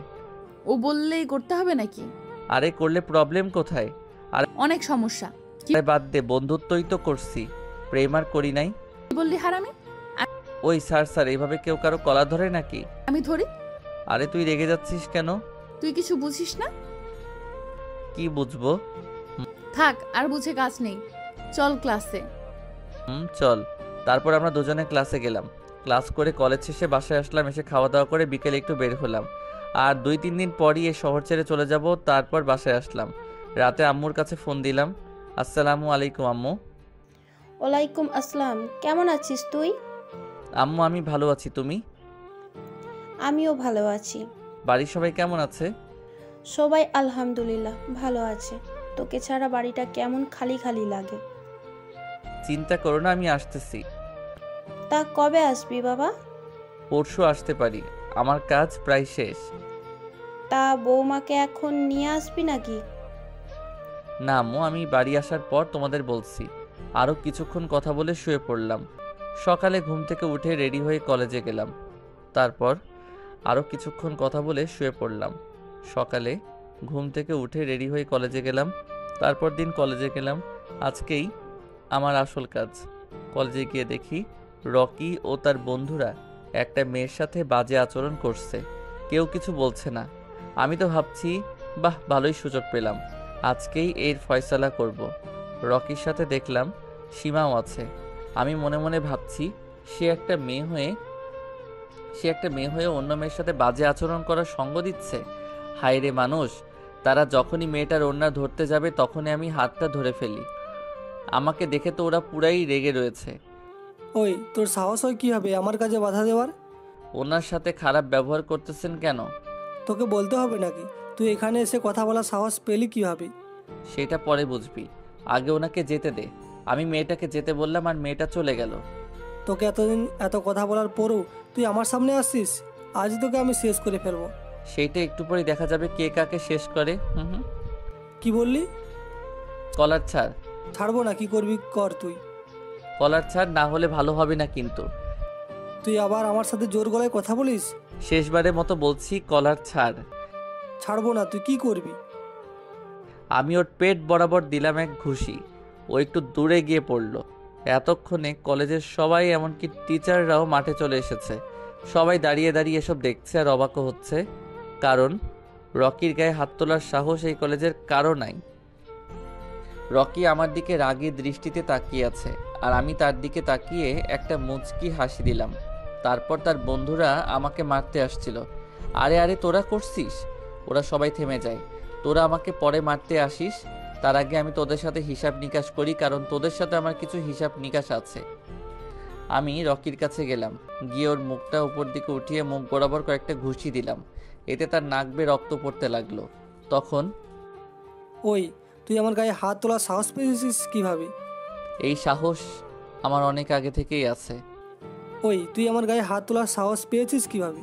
ও বললেই করতে হবে নাকি?
আরে করলে প্রবলেম কোথায়? আর
অনেক সমস্যা।
আরে বাদ দে, বন্ধুত্বই তো করছি, প্রেম আর করি নাই।
কি বললি হারামি?
ওই স্যার এইভাবে কেউ কারো কলা ধরে নাকি?
আমি ধরি।
আরে তুই রেগে যাচ্ছিস কেন?
তুই কিছু বুঝিস না?
কি বুঝবো?
থাক, আর বুঝে কাজ নেই, চল ক্লাসে।
চল। তারপর আমরা দুজনে ক্লাসে গেলাম। ক্লাস করে কলেজ শেষে বাসায় আসলাম। এসে খাওয়া দাওয়া করে বিকেলে একটু বের হলাম। আর 2-3 দিন পরই এই শহর ছেড়ে চলে যাব। তারপর বাসায় আসলাম। রাতে আম্মুর কাছে ফোন দিলাম। আসসালামু আলাইকুম আম্মু।
ওয়ালাইকুম আসসালাম। কেমন আছিস তুই?
আম্মু আমি ভালো আছি, তুমি?
আমিও ভালো আছি।
বাড়ির সবাই কেমন আছে?
সবাই আলহামদুলিল্লাহ ভালো আছে। তোকে ছাড়া বাড়িটা কেমন খালি খালি লাগে।
চিন্তা করো না, আমি আসতেছি।
তা কবে আসবি বাবা?
পরশু আসতে পারি, আমার কাজ প্রায় শেষ।
তা বৌমাকে এখন নিয়ে আসবি নাকি?
না আম্মু, আমি বাড়ি আসার পর তোমাদের বলছি। আরও কিছুক্ষণ কথা বলে শুয়ে পড়লাম। সকালে ঘুম থেকে উঠে রেডি হয়ে কলেজে গেলাম। তারপর আরও কিছুক্ষণ কথা বলে শুয়ে পড়লাম। সকালে ঘুম থেকে উঠে রেডি হয়ে কলেজে গেলাম। তারপর দিন কলেজে গেলাম। আজকেই আমার আসল কাজ। কলেজে গিয়ে দেখি রকি ও তার বন্ধুরা একটা মেয়ের সাথে বাজে আচরণ করছে। কেউ কিছু বলছে না। আমি তো ভাবছি, বাহ, ভালোই সুযোগ পেলাম, আজকেই এর ফয়সালা করব। রকির সাথে দেখলাম সীমাও আছে। আমি মনে মনে ভাবছি, সে একটা মেয়ে হয়ে অন্য মেয়ের সাথে বাজে আচরণ করার সঙ্গ দিচ্ছে। হায় রে মানুষ, তারা যখনই মেয়েটার ওড়না ধরতে যাবে তখনই আমি হাতটা ধরে ফেলি। আমাকে দেখে তো ওরা পুরাই রেগে রয়েছে।
ওই তোর সাহস হয় কীভাবে আমার কাজে বাধা দেওয়ার?
ওনার সাথে খারাপ ব্যবহার করতেছেন কেন?
তোকে বলতে হবে নাকি? তুই এখানে এসে কথা বলার সাহস পেলি কীভাবে?
সেটা পরে বুঝবি, আগে ওনাকে যেতে দে। আমি মেয়েটাকে যেতে বললাম আর মেয়েটা চলে গেল।
তোকে এতদিন এত কথা বলার পরও তুই আমার সামনে আসছিস? আজ তোকে আমি শেষ করে ফেলবো।
সেইটা একটু পরে দেখা যাবে কে কাকে শেষ করে।
কি বললি?
কলার ছাড়।
ছাড়বো না, কি করবি কর তুই।
কলার ছাড়, না হলে ভালো হবে না কিন্তু।
তুই আবার আমার সাথে জোর গলায় কথা বলিস?
শেষবারের মতো বলছি, কলার ছাড়।
ছাড়বো না, তুই কি করবি?
আমি ওর পেট বরাবর দিলাম এক ঘুষি। ও একটু দূরে গিয়ে পড়ল। এতক্ষণে কলেজের সবাই, এমনকি টিচাররাও মাঠে চলে এসেছে। সবাই দাঁড়িয়ে দাঁড়িয়ে এসব দেখছে আর অবাকও হচ্ছে, কারণ রকির গায়ে হাত তোলার সাহস এই কলেজের কারো নাই। রকি আমার দিকে রাগী দৃষ্টিতে তাকিয়ে আছে, আর আমি তার দিকে তাকিয়ে একটা মুচকি হাসি দিলাম। তারপর তার বন্ধুরা আমাকে মারতে আসছিল। আরে আরে তোরা করছিস? ওরা সবাই থেমে যায়। তোরা আমাকে পরে মারতে আসিস, তার আগে আমি তোদের সাথে হিসাব নিকাশ করি, কারণ তোদের সাথে আমার কিছু হিসাব নিকাশ আছে। আমি রকির কাছে গেলাম, গিয়ে ওর মুখটা উপর দিকে উঠিয়ে মুখ বরাবর কয়েকটা ঘুষি দিলাম। এতে তার নাক বেয়ে রক্ত পড়তে লাগলো। তখন,
ওই তুই আমার গায়ে হাত তোলার সাহস পেয়েছিস কিভাবে?
এই সাহস আমার অনেক আগে থেকেই আছে।
ওই তুই আমার গায়ে হাত তোলার সাহস পেয়েছিস কিভাবে?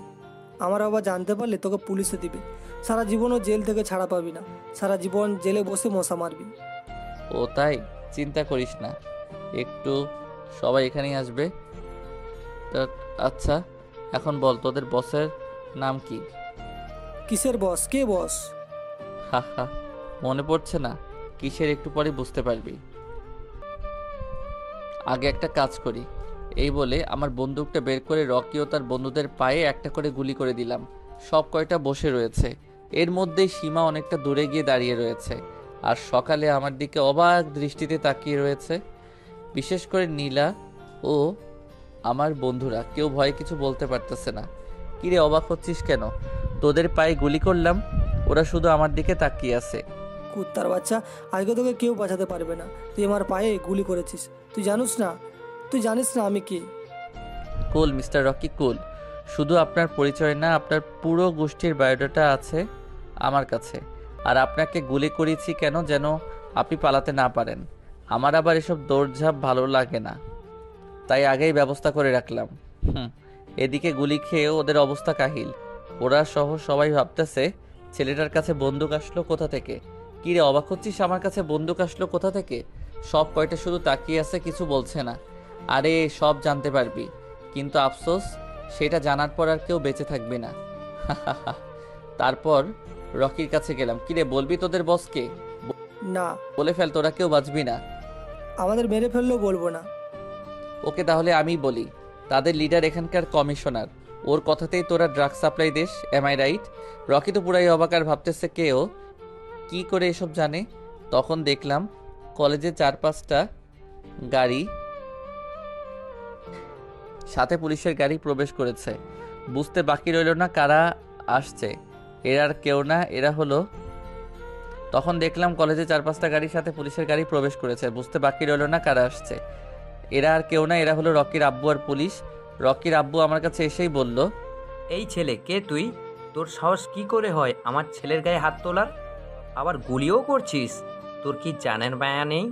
আমার বাবা জানতে পারলে তোকে পুলিশে দিবে, সারা জীবনও জেল থেকে ছাড়া পাবি না, সারা জীবন জেলে বসে মশা মারবি।
ও তাই? চিন্তা করিস না, একটু সবাই এখানেই আসবে। তা আচ্ছা, এখন বল তোদের বসের নাম কি?
কিসের বস? কে বস?
হা হা, মনে পড়ছে না? কিসের একটু পরে বুঝতে পারবি। আগে একটা কাজ করি। এই বলে আমার বন্দুকটা বের করে রকি ও তার বন্ধুদের পায়ে একটা করে গুলি করে দিলাম। সব কয়টা বসে রয়েছে। এর মধ্যেই সীমা অনেকটা দূরে গিয়ে দাঁড়িয়ে রয়েছে আর সকালে আমার দিকে অবাক দৃষ্টিতে তাকিয়ে রয়েছে। বিশেষ করে নীলা ও আমার বন্ধুরা কেউ ভয়ে কিছু বলতে পারতেছে না। কিরে অবাক হচ্ছিস কেন? তোদের পায়ে গুলি করলাম, ওরা শুধু আমার দিকে তাকিয়ে আছে।
কুত্তার বাচ্চা, আজকে তোকে কেউ বাঁচাতে পারবে না। তুই আমার পায়ে গুলি করেছিস, তুই জানিস না? তুই জানিস না আমি কে?
কুল মিস্টার রকি, কুল। শুধু আপনার পরিচয় না, আপনার পুরো গোষ্ঠীর বায়োডাটা আছে আমার কাছে। আর আপনাকে গুলি করেছি কেন? যেন আপনি পালাতে না পারেন। আমার আবার এসব দৌড়ঝাঁপ ভালো লাগে না, তাই আগেই ব্যবস্থা করে রাখলাম। এদিকে গুলি খেয়ে ওদের অবস্থা কাহিল। ওরা সহ সবাই ভাবতেছে ছেলেটার কাছে বন্দুক আসলো কোথা থেকে। কি রে অবাক হচ্ছিস? আমার কাছে বন্দুক আসলো কোথা থেকে? সব কয়টা শুধু তাকিয়ে আছে, কিছু বলছে না। আরে সব জানতে পারবি, কিন্তু আফসোস সেটা জানার পর আর কেউ বেঁচে থাকবি না। তারপর রকির কাছে গেলাম। কিরে বলবি তোদের বসকে?
না।
বলে ফেল, তোরা কেউ বাঁচবি না।
আমাদের মেরে ফেললেও বলবো না।
ওকে, তাহলে আমি বলি। তাদের লিডার এখানকার কমিশনার, ওর কথাতেই তোরা ড্রাগ সাপ্লাই দিস, এম আই রাইট? রকি তো পুরাই অবাক আর ভাবতেছে কে ও, কি করে এসব জানে। তখন দেখলাম কলেজে 4-5টা গাড়ি, সাথে পুলিশের গাড়ি প্রবেশ করেছে। বুঝতে বাকি রইল না কারা আসছে। এরা আর কেউ না, এরা হলো। তখন দেখলাম কলেজে 4-5টা গাড়ির সাথে পুলিশের গাড়ি প্রবেশ করেছে। বুঝতে বাকি রইল না কারা আসছে। এরা আর কেউ না, এরা হলো রকির আব্বু আর পুলিশ। রকির আব্বু আমার কাছে এসেই বলল,
এই ছেলে কে তুই? তোর সাহস কি করে হয় আমার ছেলের গায়ে হাত তোলার? আবার গুলিও করছিস? তোর কি জানের মায়া নেই?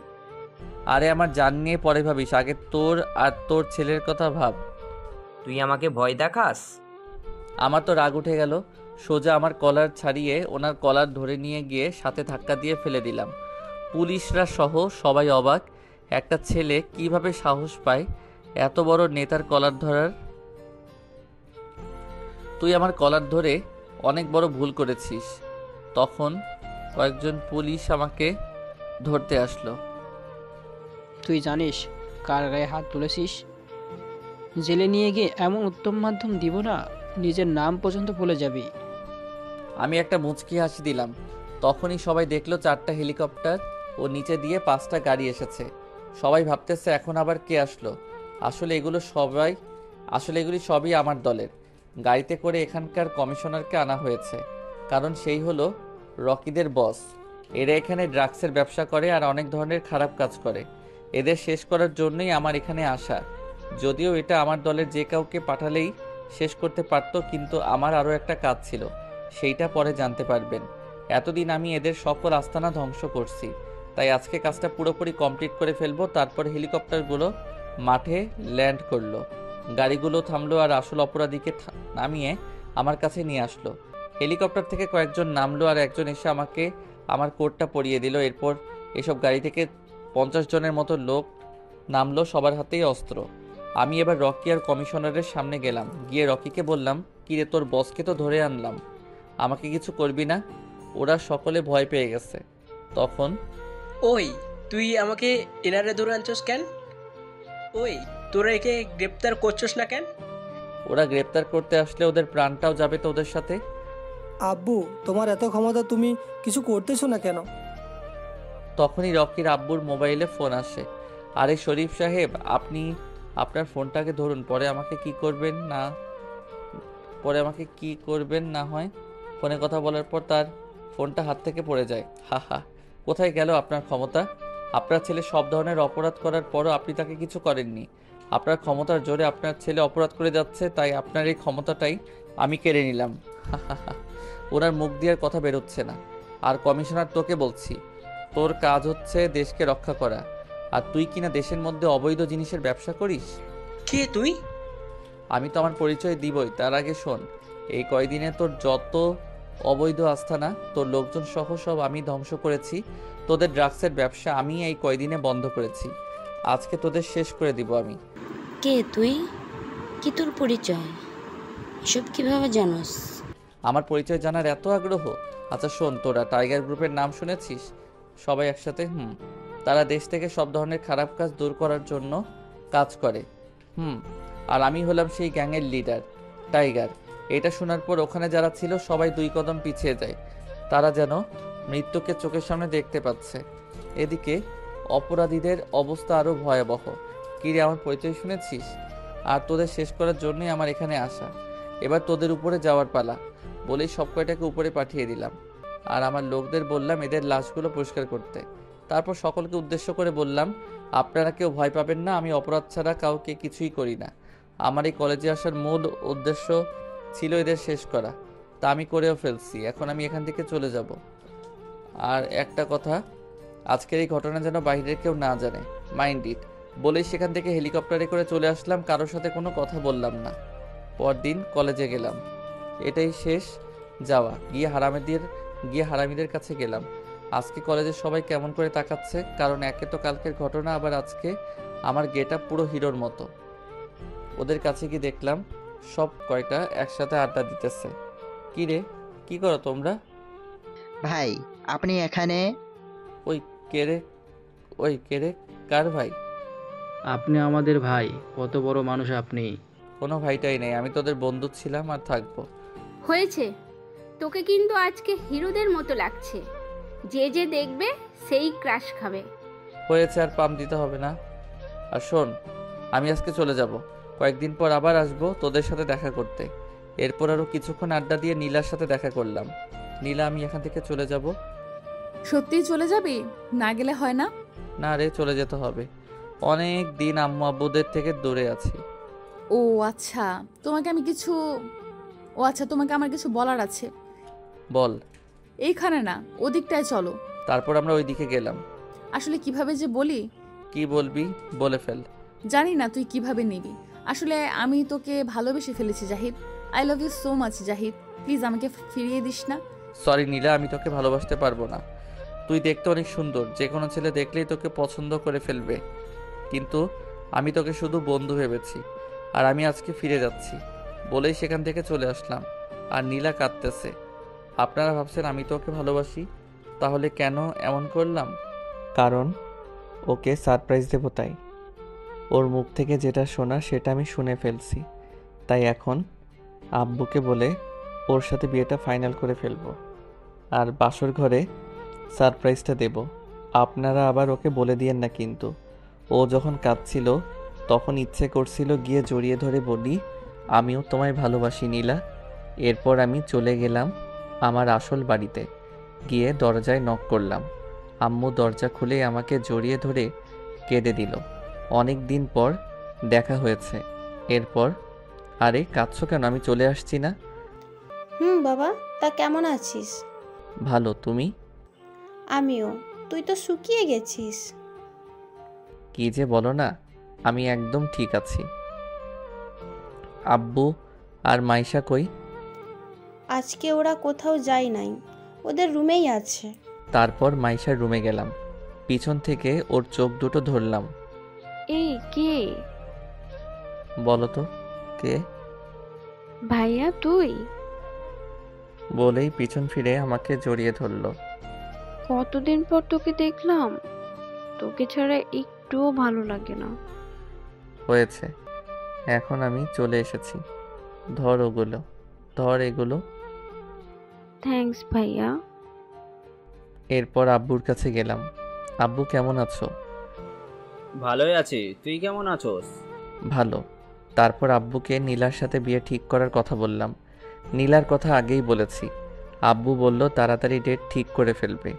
আরে আমার জান নিয়ে পরে ভাবিস, আগে তোর আর তোর ছেলের কথা ভাব।
তুই আমাকে ভয় দেখাস?
আমার তো রাগ উঠে গেল। সোজা আমার কলার ছাড়িয়ে ওনার কলার ধরে নিয়ে গিয়ে সাথে ধাক্কা দিয়ে ফেলে দিলাম। পুলিশরা সহ সবাই অবাক, একটা ছেলে কিভাবে সাহস পায় এত বড় নেতার কলার ধরার। তুই আমার কলার ধরে অনেক বড় ভুল করেছিস। তখন কয়েকজন পুলিশ আমাকে ধরতে আসলো।
তুই জানিস কার গায়ে হাত তুলেছিস? জেলে নিয়ে গিয়ে এমন উত্তম মাধ্যম দিব না, নিজের নাম পর্যন্ত ভুলে যাবি।
আমি একটা মুচকি হাসি দিলাম। তখনই সবাই দেখলো 4টা হেলিকপ্টার ও নিচে দিয়ে 5টা গাড়ি এসেছে। সবাই ভাবতেছে এখন আবার কে আসলো। আসলে এগুলি সবই আমার দলের। গাড়িতে করে এখানকার কমিশনারকে আনা হয়েছে, কারণ সেই হলো রকিদের বস। এরা এখানে ড্রাগসের ব্যবসা করে আর অনেক ধরনের খারাপ কাজ করে। এদের শেষ করার জন্যই আমার এখানে আসা। যদিও এটা আমার দলের যে কাউকে পাঠালেই শেষ করতে পারত, কিন্তু আমার আরও একটা কাজ ছিল, সেইটা পরে জানতে পারবেন। এতদিন আমি এদের সকল আস্তানা ধ্বংস করছি, তাই আজকে কাজটা পুরোপুরি কমপ্লিট করে ফেলবো। তারপর হেলিকপ্টারগুলো মাঠে ল্যান্ড করলো, গাড়িগুলো থামলো আর আসল অপরাধীকে নামিয়ে আমার কাছে নিয়ে আসলো। হেলিকপ্টার থেকে কয়েকজন নামলো আর একজন এসে আমাকে আমার কোটটা পরিয়ে দিল। এরপর এসব গাড়ি থেকে 50 জনের মতো লোক নামলো, সবার হাতেই অস্ত্র। আমি এবার রকি আর কমিশনারের সামনে গেলাম। গিয়ে রকিকে বললাম, কিরে তোর বসকে তো ধরে আনলাম, আমাকে কিছু করবি না? ওরা সকলে ভয় পেয়ে গেছে। তখন
ওই তুই আমাকে এনারে ধরে আনছস কেন? ওই তোরা একে গ্রেপ্তার করছস না কেন?
ওরা গ্রেপ্তার করতে আসলে ওদের প্রাণটাও যাবে তো ওদের সাথে।
আব্বু, তোমার এত ক্ষমতা, তুমি কিছু করতেছো না কেন?
তখনই রকির আব্বুর মোবাইলে ফোন আসে। আরে শরীফ সাহেব, আপনি আপনার ফোনটাকে ধরুন, পরে আমাকে কি করবেন না হয়। ফোনে কথা বলার পর তার ফোনটা হাত থেকে পড়ে যায়। হা হা, কোথায় গেল আপনার ক্ষমতা? আপনার ছেলে সব ধরনের অপরাধ করার পরও আপনি তাকে কিছু করেননি। আপনার ক্ষমতার জোরে আপনার ছেলে অপরাধ করে যাচ্ছে, তাই আপনার এই ক্ষমতাটাই আমি কেড়ে নিলাম। হা হা হা। ওনার মুখ দিয়ে আর কথা বেরোচ্ছে না। আর কমিশনার, তোকে বলছি, তোর কাজ হচ্ছে দেশকে রক্ষা করা, আর তুই কিনা দেশের মধ্যে অবৈধ জিনিসের ব্যবসা করিস।
কে তুই?
আমি তো আমার পরিচয় দিবই, তার আগে শোন, এই কয়দিনে তোর যত অবৈধ আস্থানা, তোর লোকজন সহ সব আমি ধ্বংস করেছি। তোদের ড্রাগসের ব্যবসা আমি এই কয়দিনে বন্ধ করেছি। আজকে তোদের শেষ করে দিব আমি।
কে তুই? কি তোর পরিচয়? এসব কিভাবে জানোস?
আমার পরিচয় জানার এত আগ্রহ? আচ্ছা শোন, তোরা টাইগার গ্রুপের নাম শুনেছিস? সবাই একসাথে তারা দেশ থেকে সব ধরনের খারাপ কাজ দূর করার জন্য কাজ করে। আর আমি হলাম সেই গ্যাংয়ের লিডার, টাইগার। এটা শোনার পর ওখানে যারা ছিল সবাই 2 কদম পিছিয়ে যায়। তারা যেন মৃত্যুকে চোখের সামনে দেখতে পাচ্ছে। এদিকে অপরাধীদের অবস্থা আরও ভয়াবহ। কিরে, আমার পরিচয় শুনেছিস? আর তোদের শেষ করার জন্যই আমার এখানে আসা। এবার তোদের উপরে যাওয়ার পালা। বলেই সব কয়টাকে উপরে পাঠিয়ে দিলাম। আর আমার লোকদের বললাম এদের লাশগুলো পরিষ্কার করতে। তারপর সকলকে উদ্দেশ্য করে বললাম, আপনারা কেউ ভয় পাবেন না, আমি অপরাধ ছাড়া কাউকে কিছুই করি না। আমার এই কলেজে আসার মূল উদ্দেশ্য ছিল এদের শেষ করা। তা আমি করেও ফেলছি। এখন আমি এখান থেকে চলে যাব। আর একটা কথা, আজকের এই ঘটনা যেন বাইরের কেউ না জানে, মাইন্ড ইট। বলেই সেখান থেকে হেলিকপ্টারে করে চলে আসলাম, কারোর সাথে কোনো কথা বললাম না। পরদিন কলেজে গেলাম। এটাই শেষ যাওয়া। গিয়ে হারামিদের কাছে গেলাম। আজকে কলেজের সবাই কেমন করে তাকাচ্ছে, কারণ একে তো কালকের ঘটনা, আবার আজকে আমার গেটআপ পুরো হিরোর মতো। ওদের কাছে গিয়ে দেখলাম সব কয়টা একসাথে আড্ডা দিতেছে। কি রে, কি করো তোমরা?
ভাই আপনি এখানে?
ওই কে রে, কার ভাই?
আপনি আমাদের ভাই। কত বড় মানুষ আপনি।
কোনো ভাইটাই নেই, আমি তোদের বন্ধু ছিলাম আর থাকবো।
হয়েছে, তোকে কিন্তু আজকে হিরোদের মতো লাগছে। যে যে দেখবে সেই ক্রাশ খাবে।
হয়েছে, আর পাম দিতে হবে না। আর শোন, আমি আজকে চলে যাব। কয়েকদিন পর আবার আসবো তোদের সাথে দেখা করতে। এরপর আরও কিছুক্ষণ আড্ডা দিয়ে নীলার সাথে দেখা করলাম। নীলা, আমি এখান থেকে চলে যাব।
সত্যিই চলে যাবি? না গেলে হয় না?
না রে, চলে যেতে হবে। অনেক দিন আম্মু আব্বুদের থেকে দূরে আছি।
ও আচ্ছা, তোমাকে আমার কিছু বলার আছে।
বল।
এইখানে না, ওদিকটায় চলো।
তারপর আমরা ওই দিকে গেলাম।
আসলে কিভাবে যে বলি।
কি বলবি, বলে ফেল।
জানি না তুই কিভাবে নিবি। আসলে আমি তোকে ভালোবেসে ফেলেছি Zahid. I love you so much Zahid, please আমাকে ফিরিয়ে দিস না।
সরি নীলা, আমি তোকে ভালোবাসতে পারবো না। তুই দেখতে অনেক সুন্দর, যে কোনো ছেলে দেখলেই তোকে পছন্দ করে ফেলবে। কিন্তু আমি তোকে শুধু বন্ধু ভেবেছি। আর আমি আজকে ফিরে যাচ্ছি। বলেই সেখান থেকে চলে আসলাম। আর নীলা কাঁদতেছে। আপনারা ভাবছেন আমি তোকে ভালোবাসি, তাহলে কেন এমন করলাম? কারণ ওকে সারপ্রাইজ দেবো তাই। ওর মুখ থেকে যেটা শোনা সেটা আমি শুনে ফেলছি। তাই এখন আব্বুকে বলে ওর সাথে বিয়েটা ফাইনাল করে ফেলবো। আর বাসর ঘরে সারপ্রাইজটা দেব। আপনারা আবার ওকে বলে দিয়েন না কিন্তু। ও যখন কাঁদছিল তখন ইচ্ছে করছিল গিয়ে জড়িয়ে ধরে বলি, আমিও তোমায় ভালোবাসি নীলা। এরপর আমি চলে গেলাম আমার আসল বাড়িতে। গিয়ে দরজায় নক করলাম। আম্মু দরজা খুলে আমাকে জড়িয়ে ধরে কেঁদে দিল। অনেক দিন পর দেখা হয়েছে। এরপর, আরে কাঁদছো কেন? আমি চলে আসছি না?
বাবা, তা কেমন আছিস?
ভালো, তুমি?
আমিও। তুই তো শুকিয়ে গেছিস।
কি যে বলো না, আমি একদম ঠিক আছি। আব্বু আর মাইশা কই?
আজকে ওরা কোথাও যায় নাই, ওদের রুমেই আছে।
তারপর মাইশার রুমে গেলাম। পিছন থেকে ওর চোখ দুটো ধরলাম।
এই কে?
বলো তো কে?
ভাইয়া তুই?
বলেই পিছন ফিরে আমাকে জড়িয়ে ধরলো।
কতদিন পর তোকে দেখলাম, তোকে ছাড়া একটুও ভালো লাগে না।
হয়েছে, এখন আমি চলে এসেছি। ধর ওগুলো, ধর এগুলো।
থ্যাঙ্কস ভাইয়া।
এরপর আব্বুর কাছে গেলাম। আব্বু কেমন আছো?
ভালোই আছি, তুই কেমন আছোস?
ভালো। তারপর আব্বুকে নীলার সাথে বিয়ে ঠিক করার কথা বললাম। নীলার কথা আগেই বলেছি। আব্বু বলল তাড়াতাড়ি ডেট ঠিক করে ফেলবে।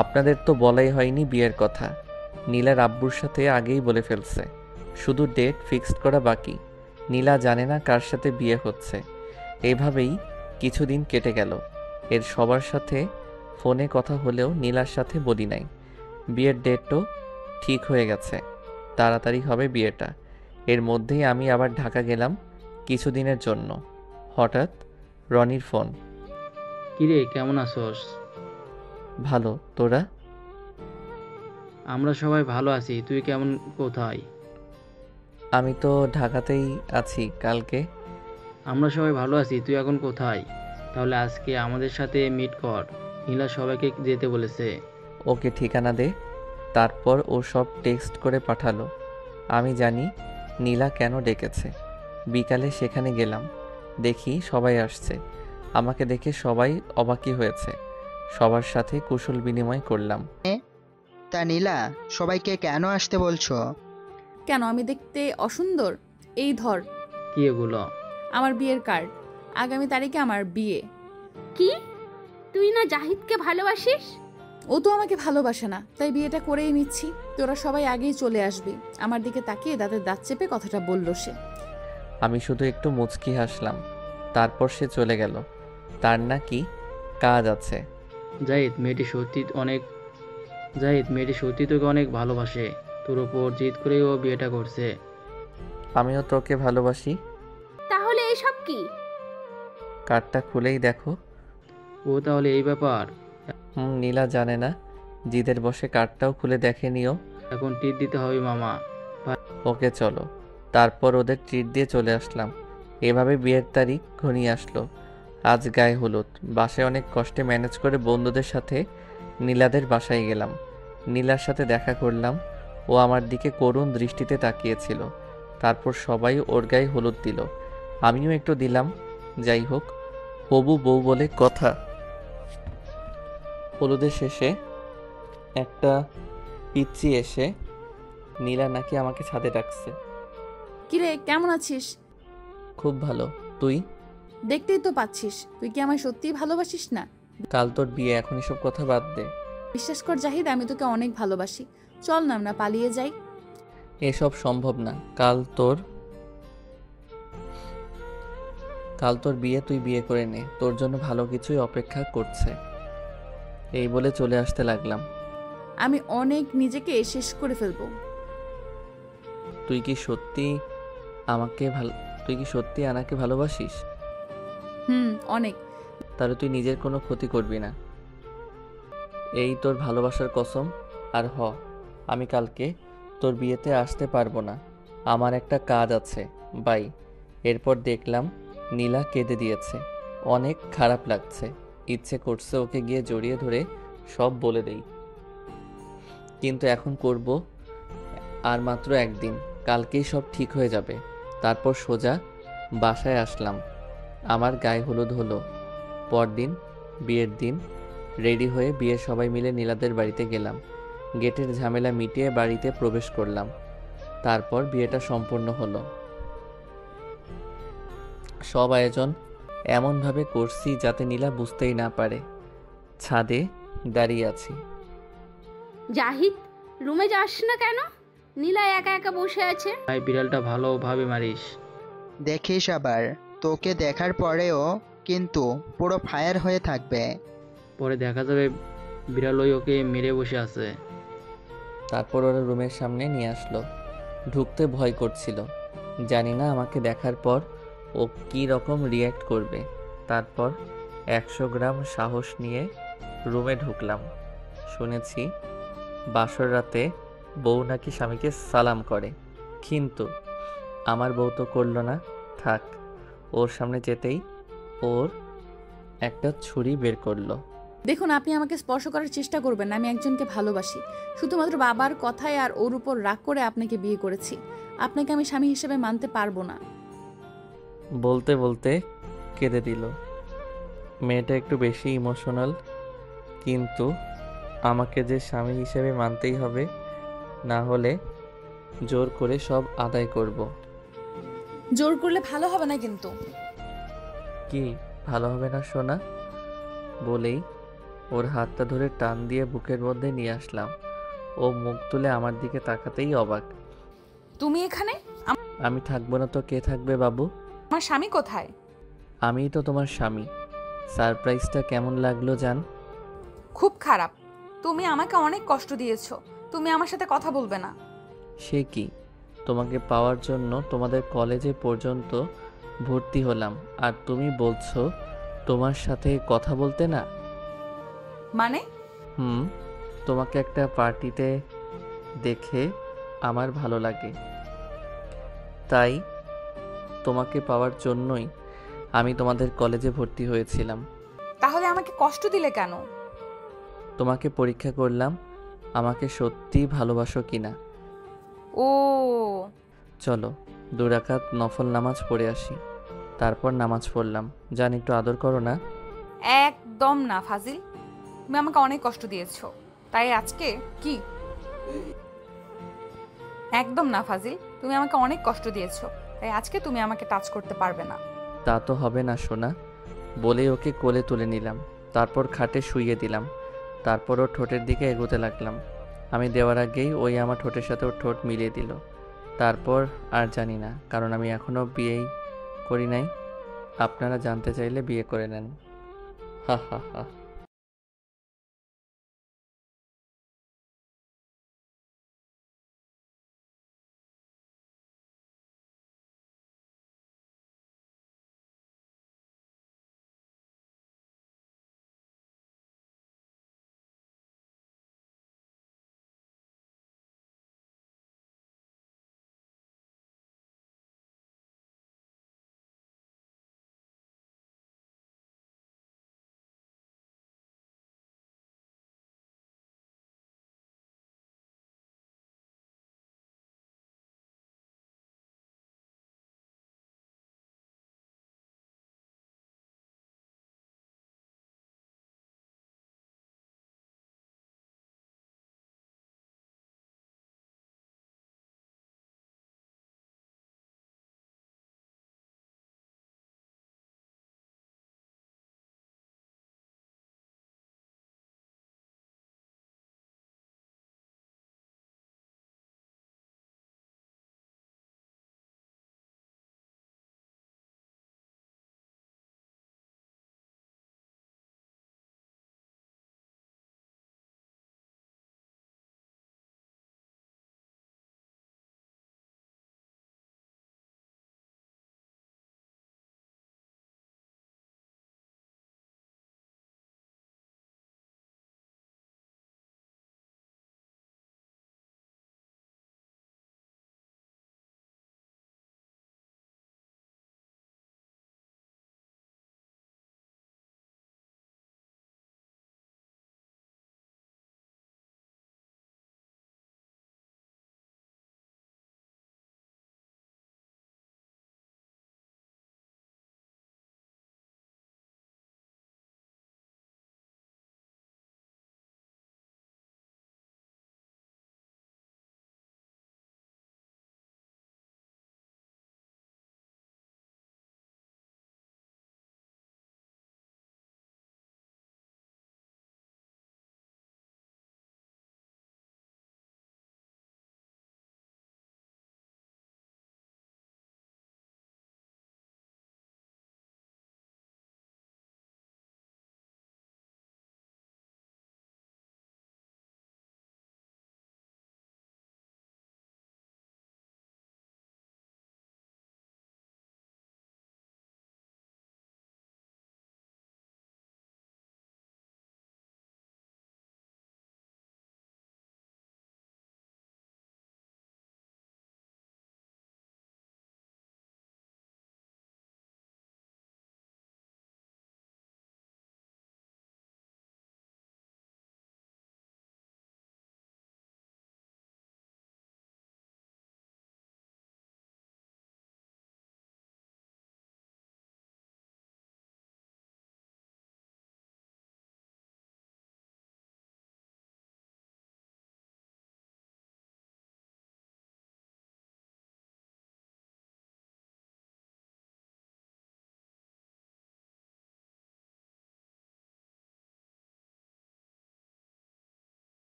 আপনাদের তো বলাই হয়নি বিয়ের কথা। নীলার আব্বুর সাথে আগেই বলে ফেলছে, শুধু ডেট ফিক্সড করা বাকি। নীলা জানে না কার সাথে বিয়ে হচ্ছে। এভাবেই কিছুদিন কেটে গেল। এর সবার সাথে ফোনে কথা হলেও নীলার সাথে বলি নাই। বিয়ের ডেটও ঠিক হয়ে গেছে, তাড়াতাড়ি হবে বিয়েটা। এর মধ্যেই আমি আবার ঢাকা গেলাম কিছুদিনের জন্য। হঠাৎ রনির ফোন।
কিরে কেমন আছোস?
ভালো, তোরা?
আমরা সবাই ভালো আছি, তুই কেমন, কোথায়?
আমি তো ঢাকাতেই আছি। কালকে
আমরা সবাই ভালো আছি, তুই এখন কোথায়? তাহলে আজকে আমাদের সাথে মিট কর, নীলা সবাইকে যেতে বলেছে।
ওকে ঠিকানা দে। তারপর ও সব টেক্সট করে পাঠালো। আমি জানি নীলা কেন ডেকেছে। বিকালে সেখানে গেলাম, দেখি সবাই আসছে। আমাকে দেখে সবাই অবাকই হয়েছে। সবার সাথে কুশল বিনিময় করলাম।
তা নীলা, সবাইকে কেন আসতে বলছো?
কেন, আমি দেখতে অসুন্দর? এই ধর।
কি এগুলো?
আমার বিয়ের কার্ড। আগামী তারিখে আমার বিয়ে।
কি, তুই না জাহিদকে ভালোবাসিস?
ও তো আমাকে ভালোবাসে না, তাই বিয়েটা করেই নিচ্ছি। তোরা সবাই আগেই চলে আসবি। আমার দিকে তাকিয়ে দাঁতের দাঁত চেপে কথাটা বলল সে।
আমি শুধু একটু মুচকি হাসলাম। তারপর সে চলে গেল। তার নাকি কাজ আছে।
জাহিদ মেয়েটি সত্যি তোকে অনেক ভালোবাসে। তোর ওপর জিদ করেই ও বিয়েটা করছে।
আমিও তোকে ভালোবাসি।
তাহলে এসব কি?
কার্ডটা খুলেই দেখো।
ও তাহলে এই ব্যাপার?
নীলা জানে না। জিদের বসে কার্ডটাও খুলে দেখে নিও।
এখন টিট দিতে হবে মামা।
ওকে চলো। তারপর ওদের ট্রিট দিয়ে চলে আসলাম। এভাবে বিয়ের তারিখ ঘনিয়ে আসলো। আজ গায়ে হলুদ। বাসায় অনেক কষ্টে ম্যানেজ করে বন্ধুদের সাথে নীলাদের বাসায় গেলাম। নীলার সাথে দেখা করলাম। ও আমার দিকে করুণ দৃষ্টিতে তাকিয়েছিল। তারপর সবাই ওর গায়ে হলুদ দিল, আমিও একটু দিলাম। যাই হোক, হবু বউ বলে কথা। হলুদের শেষে একটা পিচ্চি এসে নীলা নাকি আমাকে ছাদে ডাকছে।
কিরে কেমন আছিস?
খুব ভালো, তুই?
দেখতেই তো পাচ্ছিস। তুই কি আমায় সত্যিই ভালোবাসিস না?
কাল তোর বিয়ে, এখন এসব কথা বাদ দে।
বিশ্বাস কর জাহিদ, আমি তোকে অনেক ভালোবাসি। চল না আমরা পালিয়ে যাই।
এসব সম্ভব না। কাল তোর বিয়ে, তুই বিয়ে করে নে। তোর জন্য ভালো কিছুই অপেক্ষা করছে। এই বলে চলে আসতে লাগলাম।
আমি অনেক নিজেকে শেষ করে ফেলবো।
তুই কি সত্যি আনাকে ভালোবাসিস?
অনেক।
তাহলে তুই নিজের কোনো ক্ষতি করবি না, এই তোর ভালোবাসার কসম। আর আমি কালকে তোর বিয়েতে আসতে পারবো না, আমার একটা কাজ আছে। বাই। এরপর দেখলাম নীলা কেঁদে দিয়েছে। অনেক খারাপ লাগছে। ইচ্ছে করছে ওকে গিয়ে জড়িয়ে ধরে সব বলে দেই, কিন্তু এখন করব আর মাত্র একদিন। কালকেই সব ঠিক হয়ে যাবে। তারপর সোজা বাসায় আসলাম। আমার গায়ে হলুদ হলো। পরদিন বিয়ের দিন। রেডি হয়ে বিয়ের সবাই মিলে নীলাদের বাড়িতে গেলাম। গেটের ঝামেলা মিটিয়ে বাড়িতে প্রবেশ করলাম। তারপর বিয়েটা সম্পূর্ণ হলো। সব আয়োজন এমনভাবে করছি যাতে নীলা বুঝতেই না পারে। ছাদে দাঁড়িয়ে আছি।
জাহিদ, রুমে যাস না কেন? নীলা একা একা বসে আছে।
ভাই বিড়ালটা ভালোভাবে মারিস।
দেখিস আবার, তোকে দেখার পরেও কিন্তু পুরো ফায়ার হয়ে থাকবে।
পরে দেখা যাবে বিড়ালই ওকে মেরে বসে আছে।
তারপর ওরা রুমের সামনে নিয়ে আসলো। ঢুকতে ভয় করছিল। জানি না আমাকে দেখার পর ও কী রকম রিয়্যাক্ট করবে। তারপর 100 গ্রাম সাহস নিয়ে রুমে ঢুকলাম। শুনেছি বাসর রাতে বউ নাকি স্বামীকে সালাম করে, কিন্তু আমার বউ তো করলো না। থাক, ওর সামনে যেতেই ওর একটা ছুরি বের করলো।
দেখুন, আপনি আমাকে স্পর্শ করার চেষ্টা করবেন না। আমি একজনকে ভালোবাসি। শুধুমাত্র বাবার কথায় আর ওর উপর রাগ করে আপনাকে বিয়ে করেছি। আপনাকে আমি স্বামী হিসেবে মানতে পারবো না।
বলতে বলতে কেঁদে দিল। মেয়েটা একটু বেশি ইমোশনাল, কিন্তু আমাকে যে স্বামী হিসেবে মানতেই হবে, না হলে জোর করে সব আদায় করব।
জোর করলে ভালো হবে না কিন্তু।
কি ভালো হবে না সোনা? বলেই ওর হাতটা ধরে টান দিয়ে বুকের মধ্যে নিয়ে আসলাম। ও মুখ তুলে আমার দিকে তাকাতেই অবাক।
তুমি এখানে?
আমি থাকবো না তো কে থাকবে বাবু?
আমার স্বামী কোথায়?
আমিই তো তোমার স্বামী। সারপ্রাইজটা কেমন লাগলো জান?
খুব খারাপ। তুমি আমাকে অনেক কষ্ট দিয়েছো। তুমি আমার সাথে কথা বলবে না।
সে কি, তোমাকে পাওয়ার জন্য তোমাদের কলেজে পর্যন্ত ভর্তি হলাম, আর তুমি বলছো তোমার সাথে কথা বলতে না?
মানে?
তোমাকে একটা পার্টিতে দেখে আমার ভালো লাগে, তাই তোমাকে পাওয়ার জন্যই আমি তোমাদের কলেজে ভর্তি হয়েছিলাম।
তাহলে আমাকে কষ্ট দিলে কেন?
তোমাকে পরীক্ষা করলাম আমাকে সত্যিই ভালোবাসো কিনা।
ও
চলো 2 রাকাত নফল নামাজ পড়ে আসি। তারপর নামাজ পড়লাম। জান একটু আদর করো না?
একদম না ফাজিল, তুমি আমাকে অনেক কষ্ট দিয়েছো, তাই আজকে কি? একদম না ফাজিল, তুমি আমাকে অনেক কষ্ট দিয়েছো, তাই আজকে তুমি আমাকে টাচ করতে পারবে না।
তা তো হবে না সোনা। বলেই ওকে কোলে তুলে নিলাম, তারপর খাটে শুইয়ে দিলাম, তারপর ওর ঠোঁটের দিকে এগোতে লাগলাম। আমি দেওয়ার আগেই ওই আমার ঠোঁটের সাথে ওর ঠোঁট মিলিয়ে দিল। তারপর আর জানি না, কারণ আমি এখনও বিয়েই করি নাই। আপনারা জানতে চাইলে বিয়ে করে নেন। হা হা হা।